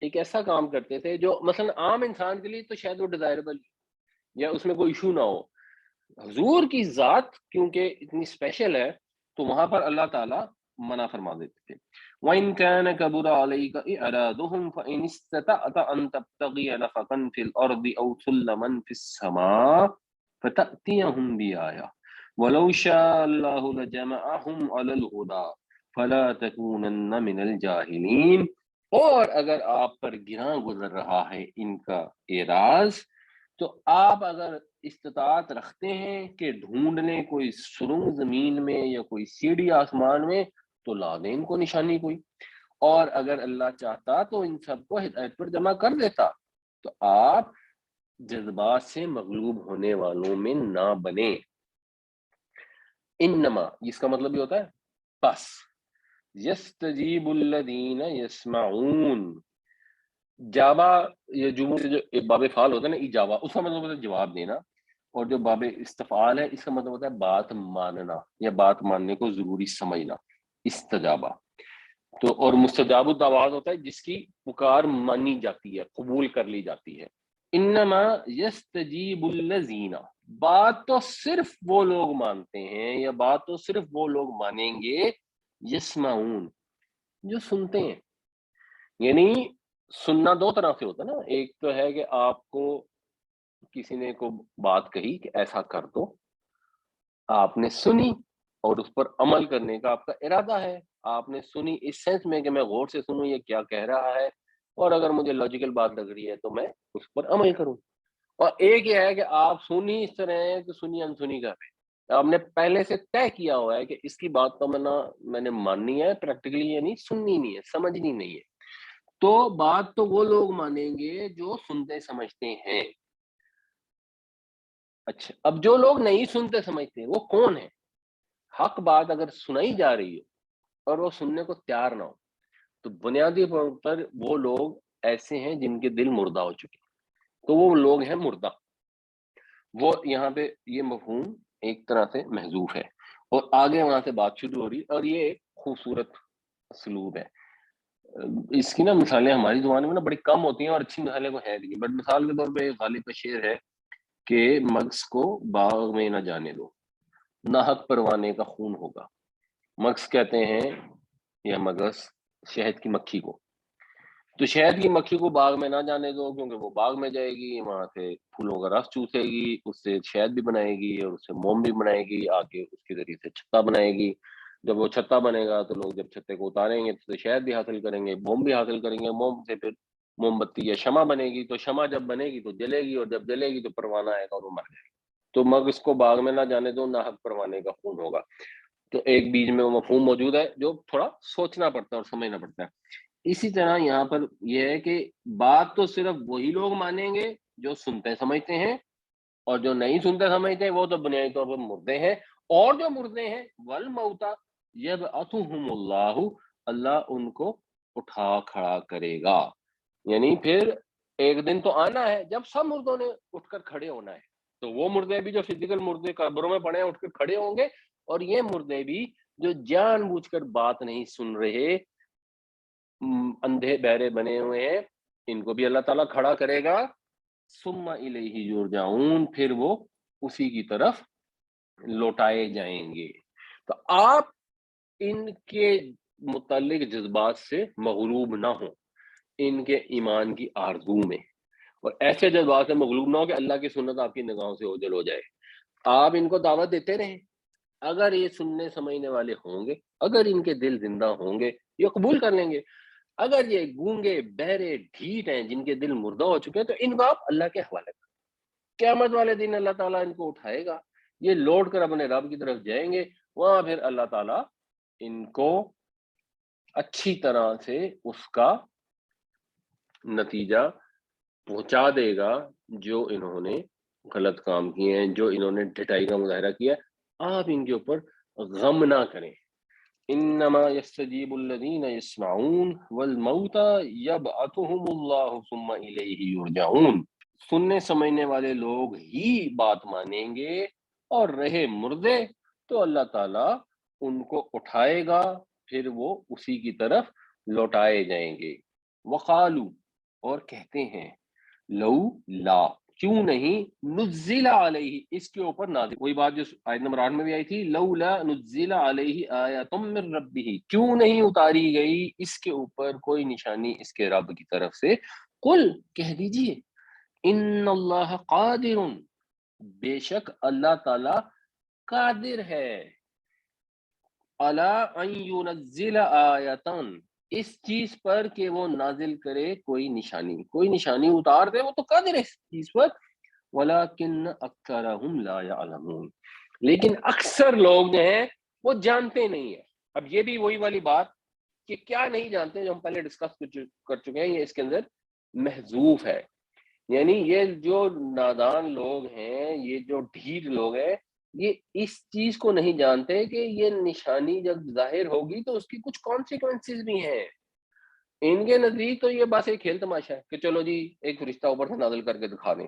ایک ایسا کام کرتے تھے جو مثلا عام انسان کے لیے تو شاید وہ ڈیزائربل یا اس میں کوئی ایشو نہ ہو، حضور کی ذات کیونکہ اتنی اسپیشل ہے تو وہاں پر اللہ تعالیٰ منع فرما دیتے تھے. وَإِن كَانَ كَبُرَ عَلَيْكَ إِعْرَاضُهُمْ فَإِنِ اسْتَطَعْتَ أَن تَبْتَغِيَ نَفَقًا فِي الْأَرْضِ أَوْ سُلَّمًا فِي السَّمَاءِ فَتَأْتِيَهُم بِآيَةٍ وَلَوْ شَاءَ اللَّهُ لَجَمَعَهُمْ عَلَى الْهُدَىٰ فَلَا تَكُونَنَّ مِنَ الْجَاهِلِينَ. اور اگر آپ پر گراں گزر رہا ہے ان کا اعراض، تو آپ اگر استطاعت رکھتے ہیں کہ ڈھونڈ لیں کوئی سرنگ زمین میں یا کوئی سیڑھی آسمان میں، تو لا دیں ان کو نشانی کوئی. اور اگر اللہ چاہتا تو ان سب کو ہدایت پر جمع کر دیتا. تو آپ جذبات سے مغلوب ہونے والوں میں نہ بنیں. انما اس کا مطلب یہ ہوتا ہے بس. یستجیب الذین یسمعون، جابا یہ جمہور سے جو باب فعال ہوتا ہے نا ایجابا، اس کا مطلب ہوتا ہے جواب دینا، اور جو باب استفعال ہے اس کا مطلب ہوتا ہے بات ماننا یا بات ماننے کو ضروری سمجھنا، استجابا. تو اور مستجاب الدعوات ہوتا ہے جس کی پکار مانی جاتی ہے، قبول کر لی جاتی ہے. انما یستجیب الذین، بات تو صرف وہ لوگ مانتے ہیں یا بات تو صرف وہ لوگ مانیں گے یسمعون، جو سنتے ہیں. یعنی سننا دو طرح سے ہوتا ہے نا، ایک تو ہے کہ آپ کو کسی نے کو بات کہی کہ ایسا کر دو، آپ نے سنی اور اس پر عمل کرنے کا آپ کا ارادہ ہے. آپ نے سنی اس سینس میں کہ میں غور سے سنوں یہ کیا کہہ رہا ہے، اور اگر مجھے لاجیکل بات لگ رہی ہے تو میں اس پر عمل کروں. اور ایک یہ ہے کہ آپ سنی اس طرح ہے کہ سنی انسنی کر رہے ہیں، آپ نے پہلے سے طے کیا ہوا ہے کہ اس کی بات تو میں نے ماننی ہے پریکٹیکلی، یعنی سننی نہیں ہے، سمجھنی نہیں ہے. تو بات تو وہ لوگ مانیں گے جو سنتے سمجھتے ہیں. اچھا، اب جو لوگ نہیں سنتے سمجھتے ہیں وہ کون ہے؟ حق بات اگر سنائی جا رہی ہو اور وہ سننے کو تیار نہ ہو، تو بنیادی طور پر وہ لوگ ایسے ہیں جن کے دل مردہ ہو چکے ہیں. تو وہ لوگ ہیں مردہ. وہ یہاں پہ یہ مفہوم ایک طرح سے محذوف ہے، اور آگے وہاں سے بات شروع ہو رہی ہے. اور یہ ایک خوبصورت اسلوب ہے. اس کی نا مثالیں ہماری زبان میں نا بڑی کم ہوتی ہیں اور اچھی مثالیں کو ہے نہیں، بٹ مثال کے طور پہ غالب کا شعر ہے کہ مغز کو باغ میں نہ جانے دو، ناحق پروانے کا خون ہوگا. مغز کہتے ہیں یا مغز شہد کی مکھی کو. تو شہد کی مکھی کو باغ میں نہ جانے دو، کیونکہ وہ باغ میں جائے گی، وہاں سے پھولوں کا رس چوسے گی، اس سے شہد بھی بنائے گی اور اس سے موم بھی بنائے گی، آگے اس کے ذریعے سے چھتا بنائے گی. جب وہ چھتا بنے گا تو لوگ جب چھتے کو اتاریں گے تو شہد بھی حاصل کریں گے، موم بھی حاصل کریں گے، موم سے پھر موم بتی یا شمع بنے گی. تو شمع جب بنے گی تو جلے گی، اور جب جلے گی تو پروانہ آئے گا اور وہ مر جائے گی. تو مغز کو باغ میں نہ جانے دو، ناحق پروانے کا خون ہوگا. تو ایک بیچ میں وہ مفہوم موجود ہے جو تھوڑا سوچنا پڑتا ہے اور سمجھنا پڑتا ہے. اسی طرح یہاں پر یہ ہے کہ بات تو صرف وہی لوگ مانیں گے جو سنتے سمجھتے ہیں، اور جو نہیں سنتے سمجھتے وہ تو بنیادی طور پر مردے ہیں. اور جو مردے ہیں والموتا یبعثہم اللہ، اللہ ان کو اٹھا کھڑا کرے گا. یعنی پھر ایک دن تو آنا ہے جب سب مردوں نے اٹھ کر کھڑے ہونا ہے. تو وہ مردے بھی جو فزیکل مردے قبروں میں پڑے ہیں اٹھ کر کھڑے ہوں گے، اور یہ مردے بھی جو جان بوجھ کر بات نہیں سن رہے، اندھے بہرے بنے ہوئے ہیں، ان کو بھی اللہ تعالیٰ کھڑا کرے گا. ثم الیہ یرجعون، پھر وہ اسی کی طرف لوٹائے جائیں گے. تو آپ ان کے متعلق جذبات سے مغلوب نہ ہوں، ان کے ایمان کی آرزو میں، اور ایسے جذبات سے مغلوب نہ ہو کہ اللہ کی سنت آپ کی نگاہوں سے اوجھل ہو جائے۔ آپ ان کو دعوت دیتے رہیں، اگر یہ سننے سمجھنے والے ہوں گے، اگر ان کے دل زندہ ہوں گے، یہ قبول کر لیں گے۔ اگر یہ گونگے بہرے ڈھیٹ ہیں، جن کے دل مردہ ہو چکے ہیں، تو ان کو آپ اللہ کے حوالے کریں۔ قیامت والے دن اللہ تعالیٰ ان کو اٹھائے گا، یہ لوٹ کر اپنے رب کی طرف جائیں گے، وہاں پھر اللہ تعالیٰ ان کو اچھی طرح سے اس کا نتیجہ پہنچا دے گا جو انہوں نے غلط کام کیے ہیں، جو انہوں نے ڈھٹائی کا مظاہرہ کیا ہے۔ آپ ان کے اوپر غم نہ کریں۔ انما یستجیب الذین یسمعون والموتى یبعثهم اللہ ثم الیہ یرجعون۔ سننے سمجھنے والے لوگ ہی بات مانیں گے، اور رہے مردے تو اللہ تعالیٰ ان کو اٹھائے گا، پھر وہ اسی کی طرف لوٹائے جائیں گے۔ وقالو، اور کہتے ہیں، لو لا، کیوں نہیں، نزل علیہ، اس کے اوپر نازل، وہی بات جو آیت نمبر 8 میں بھی آئی تھی، لولا نزل علیہ آیۃ من ربہ، کیوں نہیں اتاری گئی اس کے اوپر کوئی نشانی اس کے رب کی طرف سے۔ قل، کہہ دیجئے، ان اللہ قادر، بے شک اللہ تعالی قادر ہے، علی ان ینزل آیۃ، اس چیز پر کہ وہ نازل کرے کوئی نشانی، کوئی نشانی اتار دے، وہ تو قادر ہے اس چیز پر۔ ولیکن اکثرہم لا یعلمون، لیکن اکثر لوگ جو ہیں وہ جانتے نہیں ہیں۔ اب یہ بھی وہی والی بات کہ کیا نہیں جانتے، جو ہم پہلے ڈسکس کر چکے ہیں، یہ اس کے اندر محذوف ہے، یعنی یہ جو نادان لوگ ہیں، یہ جو ڈھیٹ لوگ ہیں، یہ اس چیز کو نہیں جانتے کہ یہ نشانی جب ظاہر ہوگی تو اس کی کچھ کانسیکوینسز بھی ہیں۔ ان کے نزدیک تو یہ بس ایک کھیل تماشا ہے کہ چلو جی ایک فرشتہ اوپر سے نازل کر کے دکھا دیں۔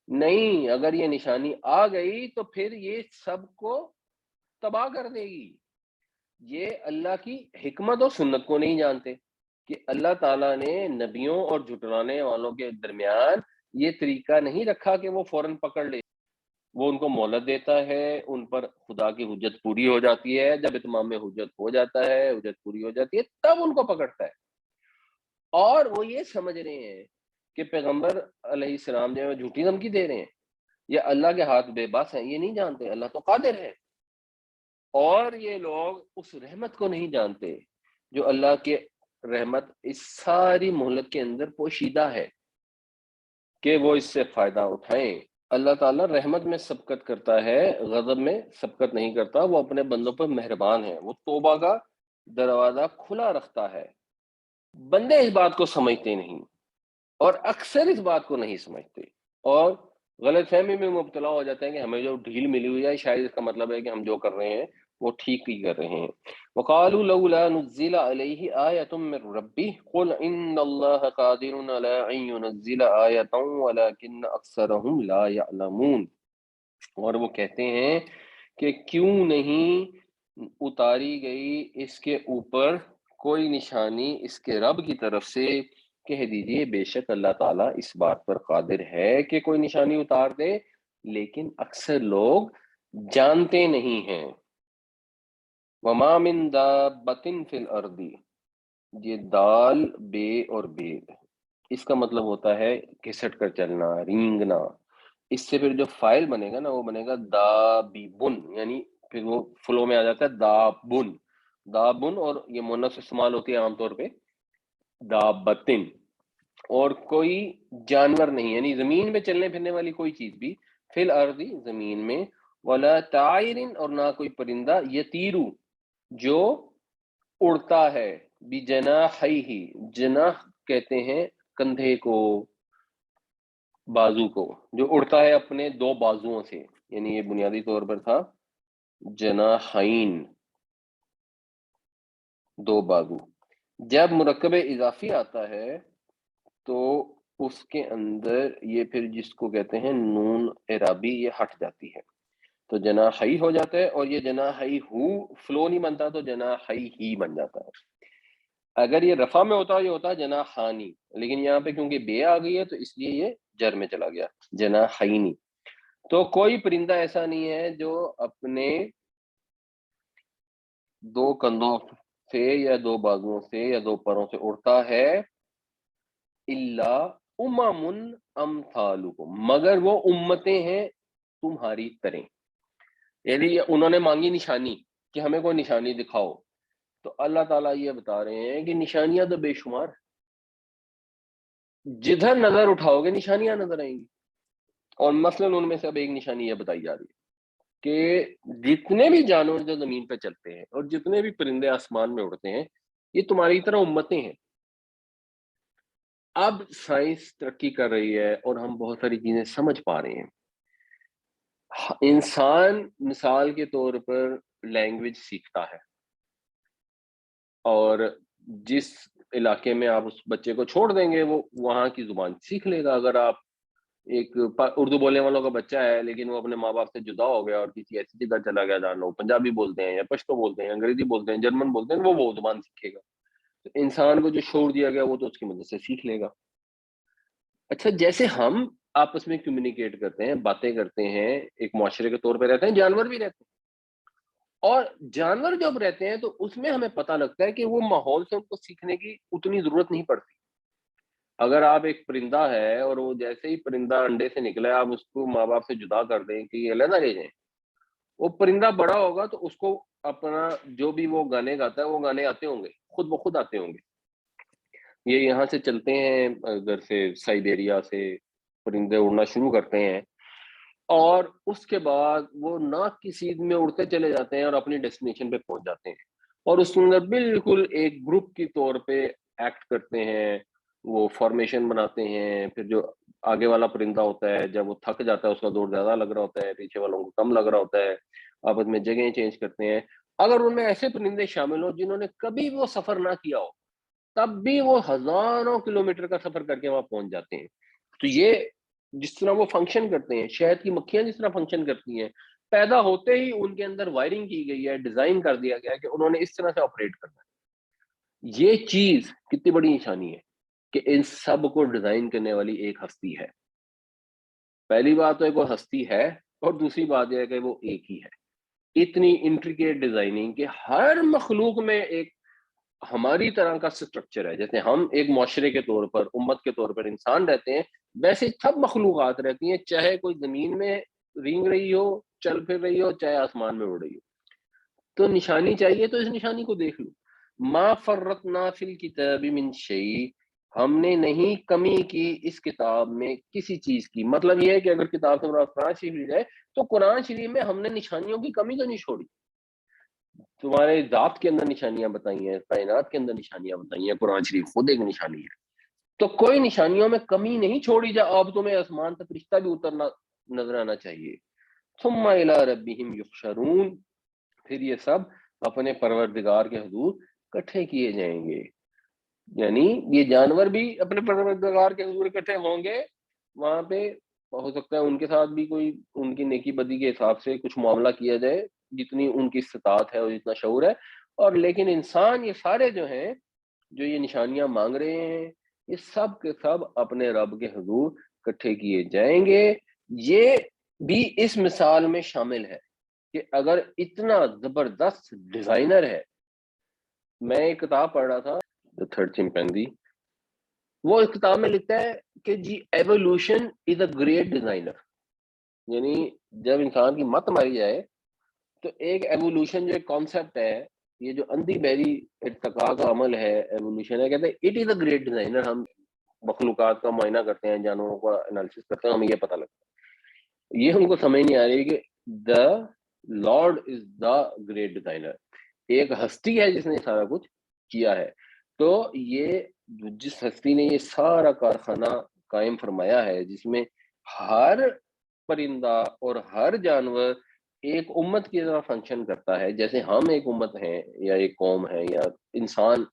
نہیں، اگر یہ نشانی آ گئی تو پھر یہ سب کو تباہ کر دے گی۔ یہ اللہ کی حکمت اور سنت کو نہیں جانتے کہ اللہ تعالیٰ نے نبیوں اور جھٹلانے والوں کے درمیان یہ طریقہ نہیں رکھا کہ وہ فوراً پکڑ لے، وہ ان کو مہلت دیتا ہے، ان پر خدا کی حجت پوری ہو جاتی ہے، جب اتمام حجت ہو جاتا ہے، حجت پوری ہو جاتی ہے، تب ان کو پکڑتا ہے۔ اور وہ یہ سمجھ رہے ہیں کہ پیغمبر علیہ السلام جو ہے جھوٹی دھمکی دے رہے ہیں یا اللہ کے ہاتھ بے بس ہیں، یہ نہیں جانتے اللہ تو قادر ہے۔ اور یہ لوگ اس رحمت کو نہیں جانتے جو اللہ کے رحمت اس ساری مہلت کے اندر پوشیدہ ہے کہ وہ اس سے فائدہ اٹھائیں۔ اللہ تعالیٰ رحمت میں سبقت کرتا ہے، غضب میں سبقت نہیں کرتا، وہ اپنے بندوں پر مہربان ہے، وہ توبہ کا دروازہ کھلا رکھتا ہے۔ بندے اس بات کو سمجھتے نہیں، اور اکثر اس بات کو نہیں سمجھتے، اور غلط فہمی میں مبتلا ہو جاتے ہیں کہ ہمیں جو ڈھیل ملی ہوئی ہے شاید اس کا مطلب ہے کہ ہم جو کر رہے ہیں وہ ٹھیک ہی کر رہے ہیں۔ وقالوا لولا نزل علیہ آیۃ من ربہ قل ان اللہ قادر علی ان ینزل آیۃ ولکن اکثرہم لا یعلمون، اور وہ کہتے ہیں کہ کیوں نہیں اتاری گئی اس کے اوپر کوئی نشانی اس کے رب کی طرف سے۔ کہہ دیجئے بے شک اللہ تعالیٰ اس بات پر قادر ہے کہ کوئی نشانی اتار دے، لیکن اکثر لوگ جانتے نہیں ہیں۔ وما من دابۃ فی الارض، یہ دال بے اور بے، اس کا مطلب ہوتا ہے گھسٹ کر چلنا، رینگنا۔ اس سے پھر جو فائل بنے گا نا وہ بنے گا دابیبن، یعنی پھر وہ فلو میں آ جاتا ہے دابن، دابن، اور یہ مونث استعمال ہوتی ہے عام طور پہ دابتن۔ اور کوئی جانور نہیں، یعنی زمین میں چلنے پھرنے والی کوئی چیز بھی، فی الارض زمین میں، ولا طائر، اور نہ کوئی پرندہ، یتیرو جو اڑتا ہے، بجناحیہ، جناح کہتے ہیں کندھے کو، بازو کو، جو اڑتا ہے اپنے دو بازوؤں سے، یعنی یہ بنیادی طور پر تھا جناحین، دو بازو۔ جب مرکب اضافی آتا ہے تو اس کے اندر یہ پھر جس کو کہتے ہیں نون اعرابی، یہ ہٹ جاتی ہے تو جناحی ہو جاتا ہے، اور یہ جناحی ہو فلو نہیں بنتا تو جناحی ہی بن جاتا ہے۔ اگر یہ رفع میں ہوتا یہ ہوتا جناحانی، لیکن یہاں پہ کیونکہ بے آ گئی ہے تو اس لیے یہ جر میں چلا گیا، جناحینی۔ تو کوئی پرندہ ایسا نہیں ہے جو اپنے دو کندھوں سے یا دو بازوؤں سے یا دو پروں سے اڑتا ہے، الا امم امثالکم، مگر وہ امتیں ہیں تمہاری طرح. یعنی انہوں نے مانگی نشانی کہ ہمیں کوئی نشانی دکھاؤ، تو اللہ تعالیٰ یہ بتا رہے ہیں کہ نشانیاں تو بے شمار، جدھر نظر اٹھاؤ گے نشانیاں نظر آئیں گی. اور مثلاً ان میں سے اب ایک نشانی یہ بتائی جا رہی ہے کہ جتنے بھی جانور جو زمین پہ چلتے ہیں اور جتنے بھی پرندے آسمان میں اڑتے ہیں، یہ تمہاری طرح امتیں ہیں. اب سائنس ترقی کر رہی ہے اور ہم بہت ساری چیزیں سمجھ پا رہے ہیں. انسان مثال کے طور پر لینگویج سیکھتا ہے، اور جس علاقے میں آپ اس بچے کو چھوڑ دیں گے وہ وہاں کی زبان سیکھ لے گا. اگر آپ ایک اردو بولنے والوں کا بچہ ہے لیکن وہ اپنے ماں باپ سے جدا ہو گیا اور کسی ایسی جگہ چلا گیا جہاں لوگ پنجابی بولتے ہیں یا پشتو بولتے ہیں، انگریزی بولتے ہیں، جرمن بولتے ہیں، وہ زبان سیکھے گا. تو انسان کو جو شعور دیا گیا وہ تو اس کی مدد سے سیکھ لے گا. اچھا، جیسے ہم آپس میں کمیونیکیٹ کرتے ہیں، باتیں کرتے ہیں، ایک معاشرے کے طور پہ رہتے ہیں، جانور بھی رہتے ہیں. اور جانور جب رہتے ہیں تو اس میں ہمیں پتہ لگتا ہے کہ وہ ماحول سے ان کو سیکھنے کی اتنی ضرورت نہیں پڑتی. اگر آپ ایک پرندہ ہے اور وہ جیسے ہی پرندہ انڈے سے نکلا ہے آپ اس کو ماں باپ سے جدا کر دیں کہ یہ علیحدہ لے جائیں، وہ پرندہ بڑا ہوگا تو اس کو اپنا جو بھی وہ گانے گاتا ہے وہ گانے آتے ہوں گے، خود بخود آتے ہوں گے. یہ یہاں سے چلتے ہیں ادھر سے سائبیریا سے پرندے اڑنا شروع کرتے ہیں، اور اس کے بعد وہ ناک کی سیدھ میں اڑتے چلے جاتے ہیں اور اپنی ڈیسٹینیشن پہ پہنچ جاتے ہیں، اور اس کے اندر بالکل ایک گروپ کی طور پہ ایکٹ کرتے ہیں. وہ فارمیشن بناتے ہیں. پھر جو آگے والا پرندہ ہوتا ہے جب وہ تھک جاتا ہے، اس کا دور زیادہ لگ رہا ہوتا ہے، پیچھے والوں کو کم لگ رہا ہوتا ہے، آپس میں جگہیں چینج کرتے ہیں. اگر ان میں ایسے پرندے شامل ہوں جنہوں نے کبھی وہ سفر نہ کیا ہو، تب بھی وہ ہزاروں کلومیٹر کا سفر کر کے وہاں پہنچ جاتے ہیں. تو یہ جس طرح وہ فنکشن کرتے ہیں، شہد کی مکھیاں جس طرح فنکشن کرتی ہیں، پیدا ہوتے ہی ان کے اندر وائرنگ کی گئی ہے، ڈیزائن کر دیا گیا ہے کہ انہوں نے اس طرح سے آپریٹ کرنا ہے. یہ چیز کتنی بڑی نشانی ہے کہ ان سب کو ڈیزائن کرنے والی ایک ہستی ہے. پہلی بات تو ایک وہ ہستی ہے، اور دوسری بات یہ ہے کہ وہ ایک ہی ہے. اتنی انٹریکیٹ ڈیزائننگ کہ ہر مخلوق میں ایک ہماری طرح کا سٹرکچر ہے. جیسے ہم ایک معاشرے کے طور پر، امت کے طور پر انسان رہتے ہیں، ویسے سب مخلوقات رہتی ہیں، چاہے کوئی زمین میں رینگ رہی ہو، چل پھر رہی ہو، چاہے آسمان میں اڑ رہی ہو. تو نشانی چاہیے تو اس نشانی کو دیکھ لو. ما فرطنا فی الکتاب من شیء، ہم نے نہیں کمی کی اس کتاب میں کسی چیز کی. مطلب یہ ہے کہ اگر کتاب سے مراد قرآن شریف لی جائے تو قرآن شریف میں ہم نے نشانیوں کی کمی تو نہیں چھوڑی. تمہارے ذات کے اندر نشانیاں بتائی ہیں، کائنات کے اندر نشانیاں بتائی ہیں، قرآن شریف خود ایک نشانی ہے. تو کوئی نشانیوں میں کمی نہیں چھوڑی جا. اب تمہیں آسمان تک رشتہ بھی اترنا نظر آنا چاہیے. ثم الی ربہم یحشرون، پھر یہ سب اپنے پروردگار کے حضور اکٹھے کیے جائیں گے. یعنی یہ جانور بھی اپنے پروردگار کے حضور اکٹھے ہوں گے وہاں پہ. ہو سکتا ہے ان کے ساتھ بھی کوئی ان کی نیکی بدی کے حساب سے کچھ معاملہ کیا جائے جتنی ان کی استطاعت ہے اور جتنا شعور ہے. اور لیکن انسان یہ سارے جو ہیں جو یہ نشانیاں مانگ رہے ہیں، یہ سب کے سب اپنے رب کے حضور اکٹھے کیے جائیں گے. یہ بھی اس مثال میں شامل ہے کہ اگر اتنا زبردست ڈیزائنر ہے. میں ایک کتاب پڑھ رہا تھا The Third Chimpanzee، وہ اس کتاب میں لکھتا ہے کہ جی evolution is a great designer. یعنی جب انسان کی مت ماری جائے تو ایک ایوولوشن جو ایک کانسیپٹ ہے، یہ جو اندھی بہری ارتقاء کا عمل ہے ایوولوشن ہے، کہتے ہیں it is a great designer. ہم مخلوقات کا معائنہ کرتے ہیں، جانوروں کا انالیسس کرتے ہیں، ہمیں یہ پتہ لگتا ہے. یہ ہم کو سمجھ نہیں آ رہی کہ the Lord is the great designer, ایک ہستی ہے جس نے سارا کچھ کیا ہے. تو یہ جس ہستی نے یہ سارا کارخانہ قائم فرمایا ہے، جس میں ہر پرندہ اور ہر جانور ایک امت کی طرح فنکشن کرتا ہے، جیسے ہم ایک امت ہیں یا ایک قوم ہے یا انسان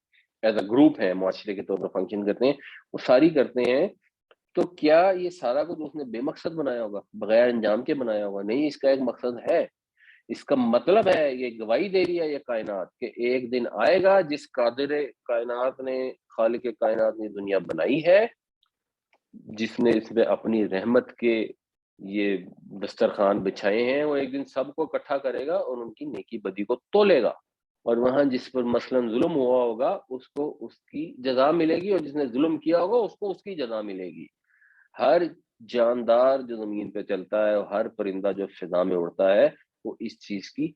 ایز اے گروپ ہے معاشرے کے طور پر فنکشن کرتے ہیں، وہ ساری کرتے ہیں. تو کیا یہ سارا کچھ اس نے بے مقصد بنایا ہوگا، بغیر انجام کے بنایا ہوگا؟ نہیں، اس کا ایک مقصد ہے. اس کا مطلب ہے، یہ گواہی دے رہی ہے یہ کائنات کہ ایک دن آئے گا جس قادر کائنات نے، خالق کائنات نے دنیا بنائی ہے، جس نے اس میں اپنی رحمت کے یہ دسترخوان بچھائے ہیں، وہ ایک دن سب کو اکٹھا کرے گا اور ان کی نیکی بدی کو تولے گا. اور وہاں جس پر مثلاً ظلم ہوا ہوگا اس کو اس کی جزا ملے گی، اور جس نے ظلم کیا ہوگا اس کو اس کی جزا ملے گی۔ ہر جاندار جو زمین پہ چلتا ہے اور ہر پرندہ جو فضا میں اڑتا ہے وہ اس چیز کی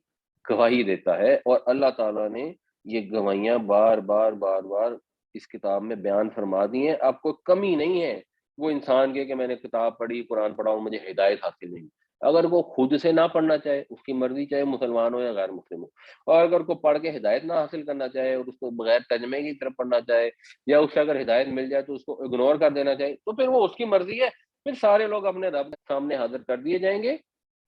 گواہی دیتا ہے، اور اللہ تعالیٰ نے یہ گواہیاں بار بار بار بار اس کتاب میں بیان فرما دی ہیں۔ آپ کو کمی نہیں ہے وہ انسان کے کہ میں نے کتاب پڑھی، قرآن پڑھا ہوں، مجھے ہدایت حاصل نہیں۔ اگر وہ خود سے نہ پڑھنا چاہے، اس کی مرضی، چاہے مسلمان ہو یا غیر مسلم ہو، اور اگر کو پڑھ کے ہدایت نہ حاصل کرنا چاہے اور اس کو بغیر ترجمے کی طرف پڑھنا چاہے، یا اس سے اگر ہدایت مل جائے تو اس کو اگنور کر دینا چاہے، تو پھر وہ اس کی مرضی ہے۔ پھر سارے لوگ اپنے رب کے سامنے حاضر کر دیے جائیں گے۔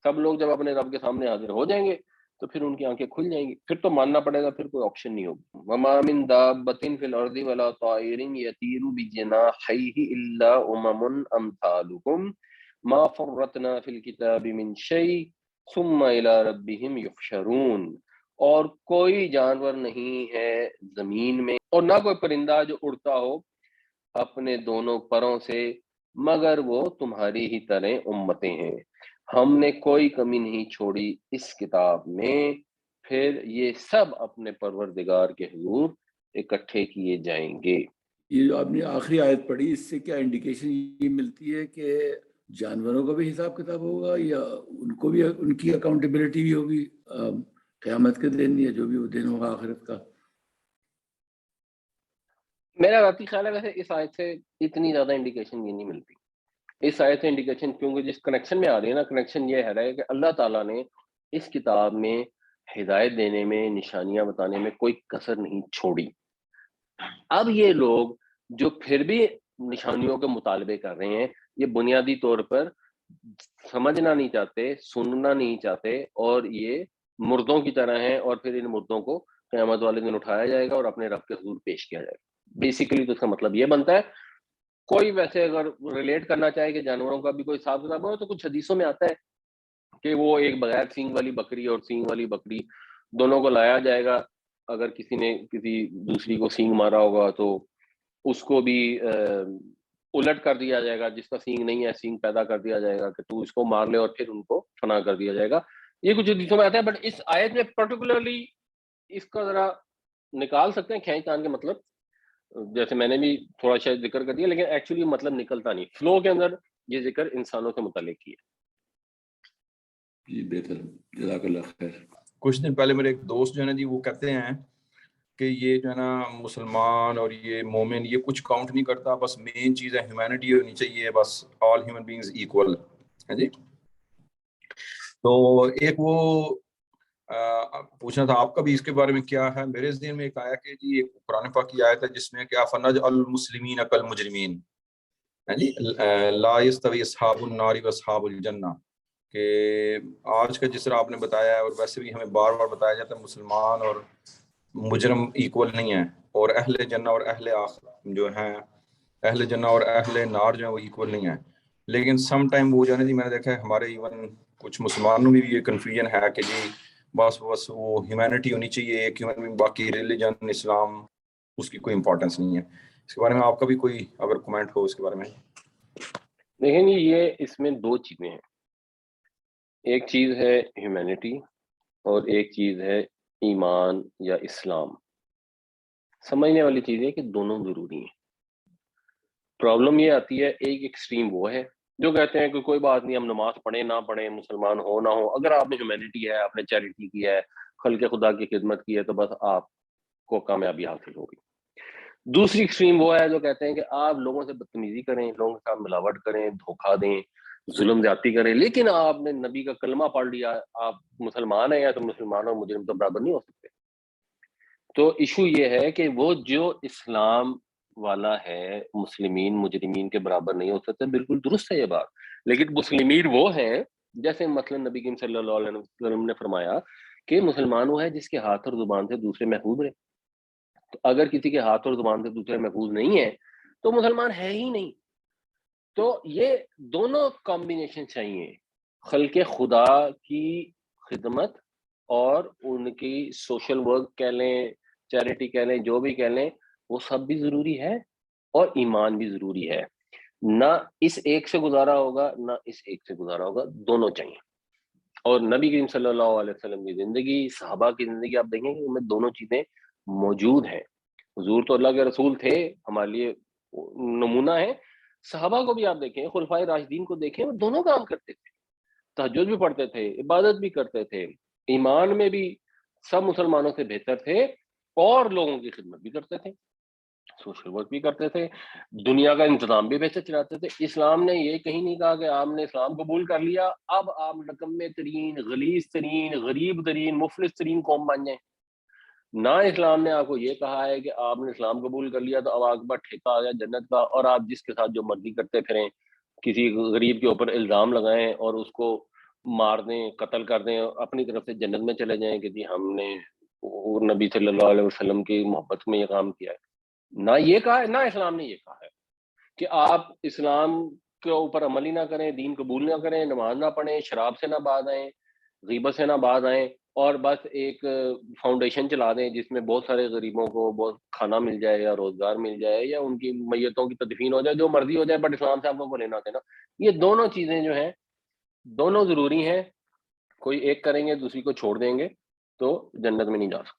سب لوگ جب اپنے رب کے سامنے حاضر ہو جائیں گے تو پھر ان کی آنکھیں کھل جائیں گی، پھر تو ماننا پڑے گا، پھر کوئی آپشن نہیں ہوگا۔ وما من دابۃ فی الارض ولا طائر یطیر بجناحیہ الا امم امثالکم ما فرطنا فی الکتاب من شیء ثم الی ربہم یحشرون۔ اور کوئی جانور نہیں ہے زمین میں، اور نہ کوئی پرندہ جو اڑتا ہو اپنے دونوں پروں سے، مگر وہ تمہاری ہی طرح امتیں ہیں، ہم نے کوئی کمی نہیں چھوڑی اس کتاب میں، پھر یہ سب اپنے پروردگار کے حضور اکٹھے کیے جائیں گے۔ یہ جو آپ نے آخری آیت پڑھی، اس سے کیا انڈیکیشن یہ ملتی ہے کہ جانوروں کا بھی حساب کتاب ہوگا، یا ان کو بھی ان کی اکاؤنٹیبلٹی بھی ہوگی قیامت کے دن، یا جو بھی وہ دن ہوگا آخرت کا؟ میرا ذاتی خیال ہے ویسے اس آیت سے اتنی زیادہ انڈیکیشن یہ نہیں ملتی۔ اس آیت سے انڈیکیشن، کیونکہ جس کنیکشن میں آ رہی ہے نا، کنیکشن یہ ہے کہ اللہ تعالیٰ نے اس کتاب میں ہدایت دینے میں، نشانیاں بتانے میں کوئی کسر نہیں چھوڑی۔ اب یہ لوگ جو پھر بھی نشانیوں کے مطالبے کر رہے ہیں، یہ بنیادی طور پر سمجھنا نہیں چاہتے، سننا نہیں چاہتے، اور یہ مردوں کی طرح ہیں، اور پھر ان مردوں کو قیامت والے دن اٹھایا جائے گا اور اپنے رب کے حضور پیش کیا جائے گا۔ بیسیکلی تو اس کا مطلب یہ بنتا ہے۔ کوئی ویسے اگر ریلیٹ کرنا چاہے کہ جانوروں کا بھی کوئی حساب کتاب ہو، تو کچھ حدیثوں میں آتا ہے کہ وہ ایک بغیر سینگ والی بکری اور سینگ والی بکری دونوں کو لایا جائے گا۔ اگر کسی نے کسی دوسری کو سینگ مارا ہوگا تو اس کو بھی الٹ کر دیا جائے گا، جس کا سینگ نہیں ہے سینگ پیدا کر دیا جائے گا کہ تو اس کو مار لے، اور پھر ان کو فنا کر دیا جائے گا۔ یہ کچھ حدیثوں میں آتا ہے، بٹ اس آیت میں پرٹیکولرلی اس کا ذرا نکال سکتے ہیں کھینچ تان کے مطلب، جیسے میں نے بھی تھوڑا شاید ذکر کر دیا، لیکن ایکچولی مطلب نکلتا نہیں، فلو کے اندر یہ ذکر انسانوں کے متعلق کی ہے۔ جی بہتر، جزاک اللہ خیر۔ کچھ دن پہلے میرے ایک دوست جو ہے نا جی، وہ کہتے ہیں کہ یہ جو ہے نا مسلمان اور یہ مومن یہ کچھ کاؤنٹ نہیں کرتا، بس مین چیز ہے ہیومینٹی ہونی چاہیے، بس آل ہیومن بینگز ایکول ہے جی۔ تو ایک وہ پوچھنا تھا آپ کا بھی اس کے بارے میں کیا ہے۔ میرے ذہن میں ایک آیا کہ جی ایک قرآن پاک کی آیت ہے جس میں کہ فنجعل المسلمین کالمجرمین ہے جی، لا یستوی اصحاب النار واصحاب الجنہ، کہ آج کا جس طرح آپ نے بتایا ہے، اور ویسے بھی ہمیں بار بار بتایا جاتا ہے مسلمان اور مجرم ایکول نہیں ہیں، اور اہل جنہ اور اہل جو ہیں اہل جنہ اور اہل نار جو ہیں وہ ایکول نہیں ہیں۔ لیکن سم ٹائم وہ جو ہے جی میں نے دیکھا ہے ہمارے ایون کچھ مسلمانوں میں بھی یہ کنفیوژن ہے کہ جی بس وہ ہیومینٹی ہونی چاہیے ایک ہیومن بینگ، باقی ریلیجن اسلام اس کی کوئی امپورٹنس نہیں ہے۔ اس کے بارے میں آپ کا بھی کوئی اگر کمنٹ ہو اس کے بارے میں؟ دیکھیں گے، یہ اس میں دو چیزیں ہیں، ایک چیز ہے ہیومینٹی اور ایک چیز ہے ایمان یا اسلام۔ سمجھنے والی چیز ہے کہ دونوں ضروری ہیں۔ پرابلم یہ آتی ہے، ایک ایکسٹریم وہ ہے جو کہتے ہیں کہ کوئی بات نہیں، ہم نماز پڑھیں نہ پڑھیں، مسلمان ہو نہ ہو، اگر آپ نے ہیومینٹی ہے، آپ نے چیریٹی کی ہے، خلق خدا کی خدمت کی ہے، تو بس آپ کو کامیابی حاصل ہوگی۔ دوسری ایکسٹریم وہ ہے جو کہتے ہیں کہ آپ لوگوں سے بدتمیزی کریں، لوگوں کے ساتھ ملاوٹ کریں، دھوکہ دیں، ظلم زیادتی کریں، لیکن آپ نے نبی کا کلمہ پڑھ لیا، آپ مسلمان ہیں، یا تو مسلمان اور مجرم تو برابر نہیں ہو سکتے۔ تو ایشو یہ ہے کہ وہ جو اسلام والا ہے مسلمین مجرمین کے برابر نہیں ہو سکتے، بالکل درست ہے یہ بات، لیکن مسلمین وہ ہیں جیسے مثلا نبی کریم صلی اللہ علیہ وسلم نے فرمایا کہ مسلمان وہ ہے جس کے ہاتھ اور زبان سے دوسرے محفوظ رہے۔ تو اگر کسی کے ہاتھ اور زبان سے دوسرے محفوظ نہیں ہے تو مسلمان ہے ہی نہیں۔ تو یہ دونوں کمبینیشن چاہیے، خلق خدا کی خدمت اور ان کی سوشل ورک کہہ لیں، چیریٹی کہہ لیں، جو بھی کہہ لیں، وہ سب بھی ضروری ہے، اور ایمان بھی ضروری ہے۔ نہ اس ایک سے گزارا ہوگا نہ اس ایک سے گزارا ہوگا، دونوں چاہیے۔ اور نبی کریم صلی اللہ علیہ وسلم کی زندگی، صحابہ کی زندگی آپ دیکھیں کہ ان میں دونوں چیزیں موجود ہیں. حضور تو اللہ کے رسول تھے، ہمارے لیے نمونہ ہیں. صحابہ کو بھی آپ دیکھیں، خلفائے راشدین کو دیکھیں، وہ دونوں کام کرتے تھے. تہجد بھی پڑھتے تھے، عبادت بھی کرتے تھے، ایمان میں بھی سب مسلمانوں سے بہتر تھے، اور لوگوں کی خدمت بھی کرتے تھے، سوشل ورک بھی کرتے تھے، دنیا کا انتظام بھی بہتر چلاتے تھے. اسلام نے یہ کہیں نہیں کہا کہ آپ نے اسلام قبول کر لیا اب آپ نکمے ترین، غلیظ ترین، غریب ترین، مفلس ترین قوم بن جائیں. نہ اسلام نے آپ کو یہ کہا ہے کہ آپ نے اسلام قبول کر لیا تو اب آپ کے پاس ٹھیکہ آ گیا جنت کا، اور آپ جس کے ساتھ جو مرضی کرتے پھریں، کسی غریب کے اوپر الزام لگائیں اور اس کو مار دیں، قتل کر دیں، اپنی طرف سے جنت میں چلے جائیں کہ جی ہم نے نبی صلی اللہ علیہ وسلم کی محبت میں یہ کام کیا ہے. نہ یہ کہا ہے، نہ اسلام نے یہ کہا ہے کہ آپ اسلام کے اوپر عمل ہی نہ کریں، دین قبول نہ کریں، نماز نہ پڑھیں، شراب سے نہ باز آئیں، غیبت سے نہ باز آئیں، اور بس ایک فاؤنڈیشن چلا دیں جس میں بہت سارے غریبوں کو بہت کھانا مل جائے یا روزگار مل جائے یا ان کی میتوں کی تدفین ہو جائے، جو مرضی ہو جائے، بٹ اسلام سے آپ کو لینا دینا. یہ دونوں چیزیں جو ہیں دونوں ضروری ہیں. کوئی ایک کریں گے دوسری کو چھوڑ دیں گے تو جنت میں نہیں جا سکتے.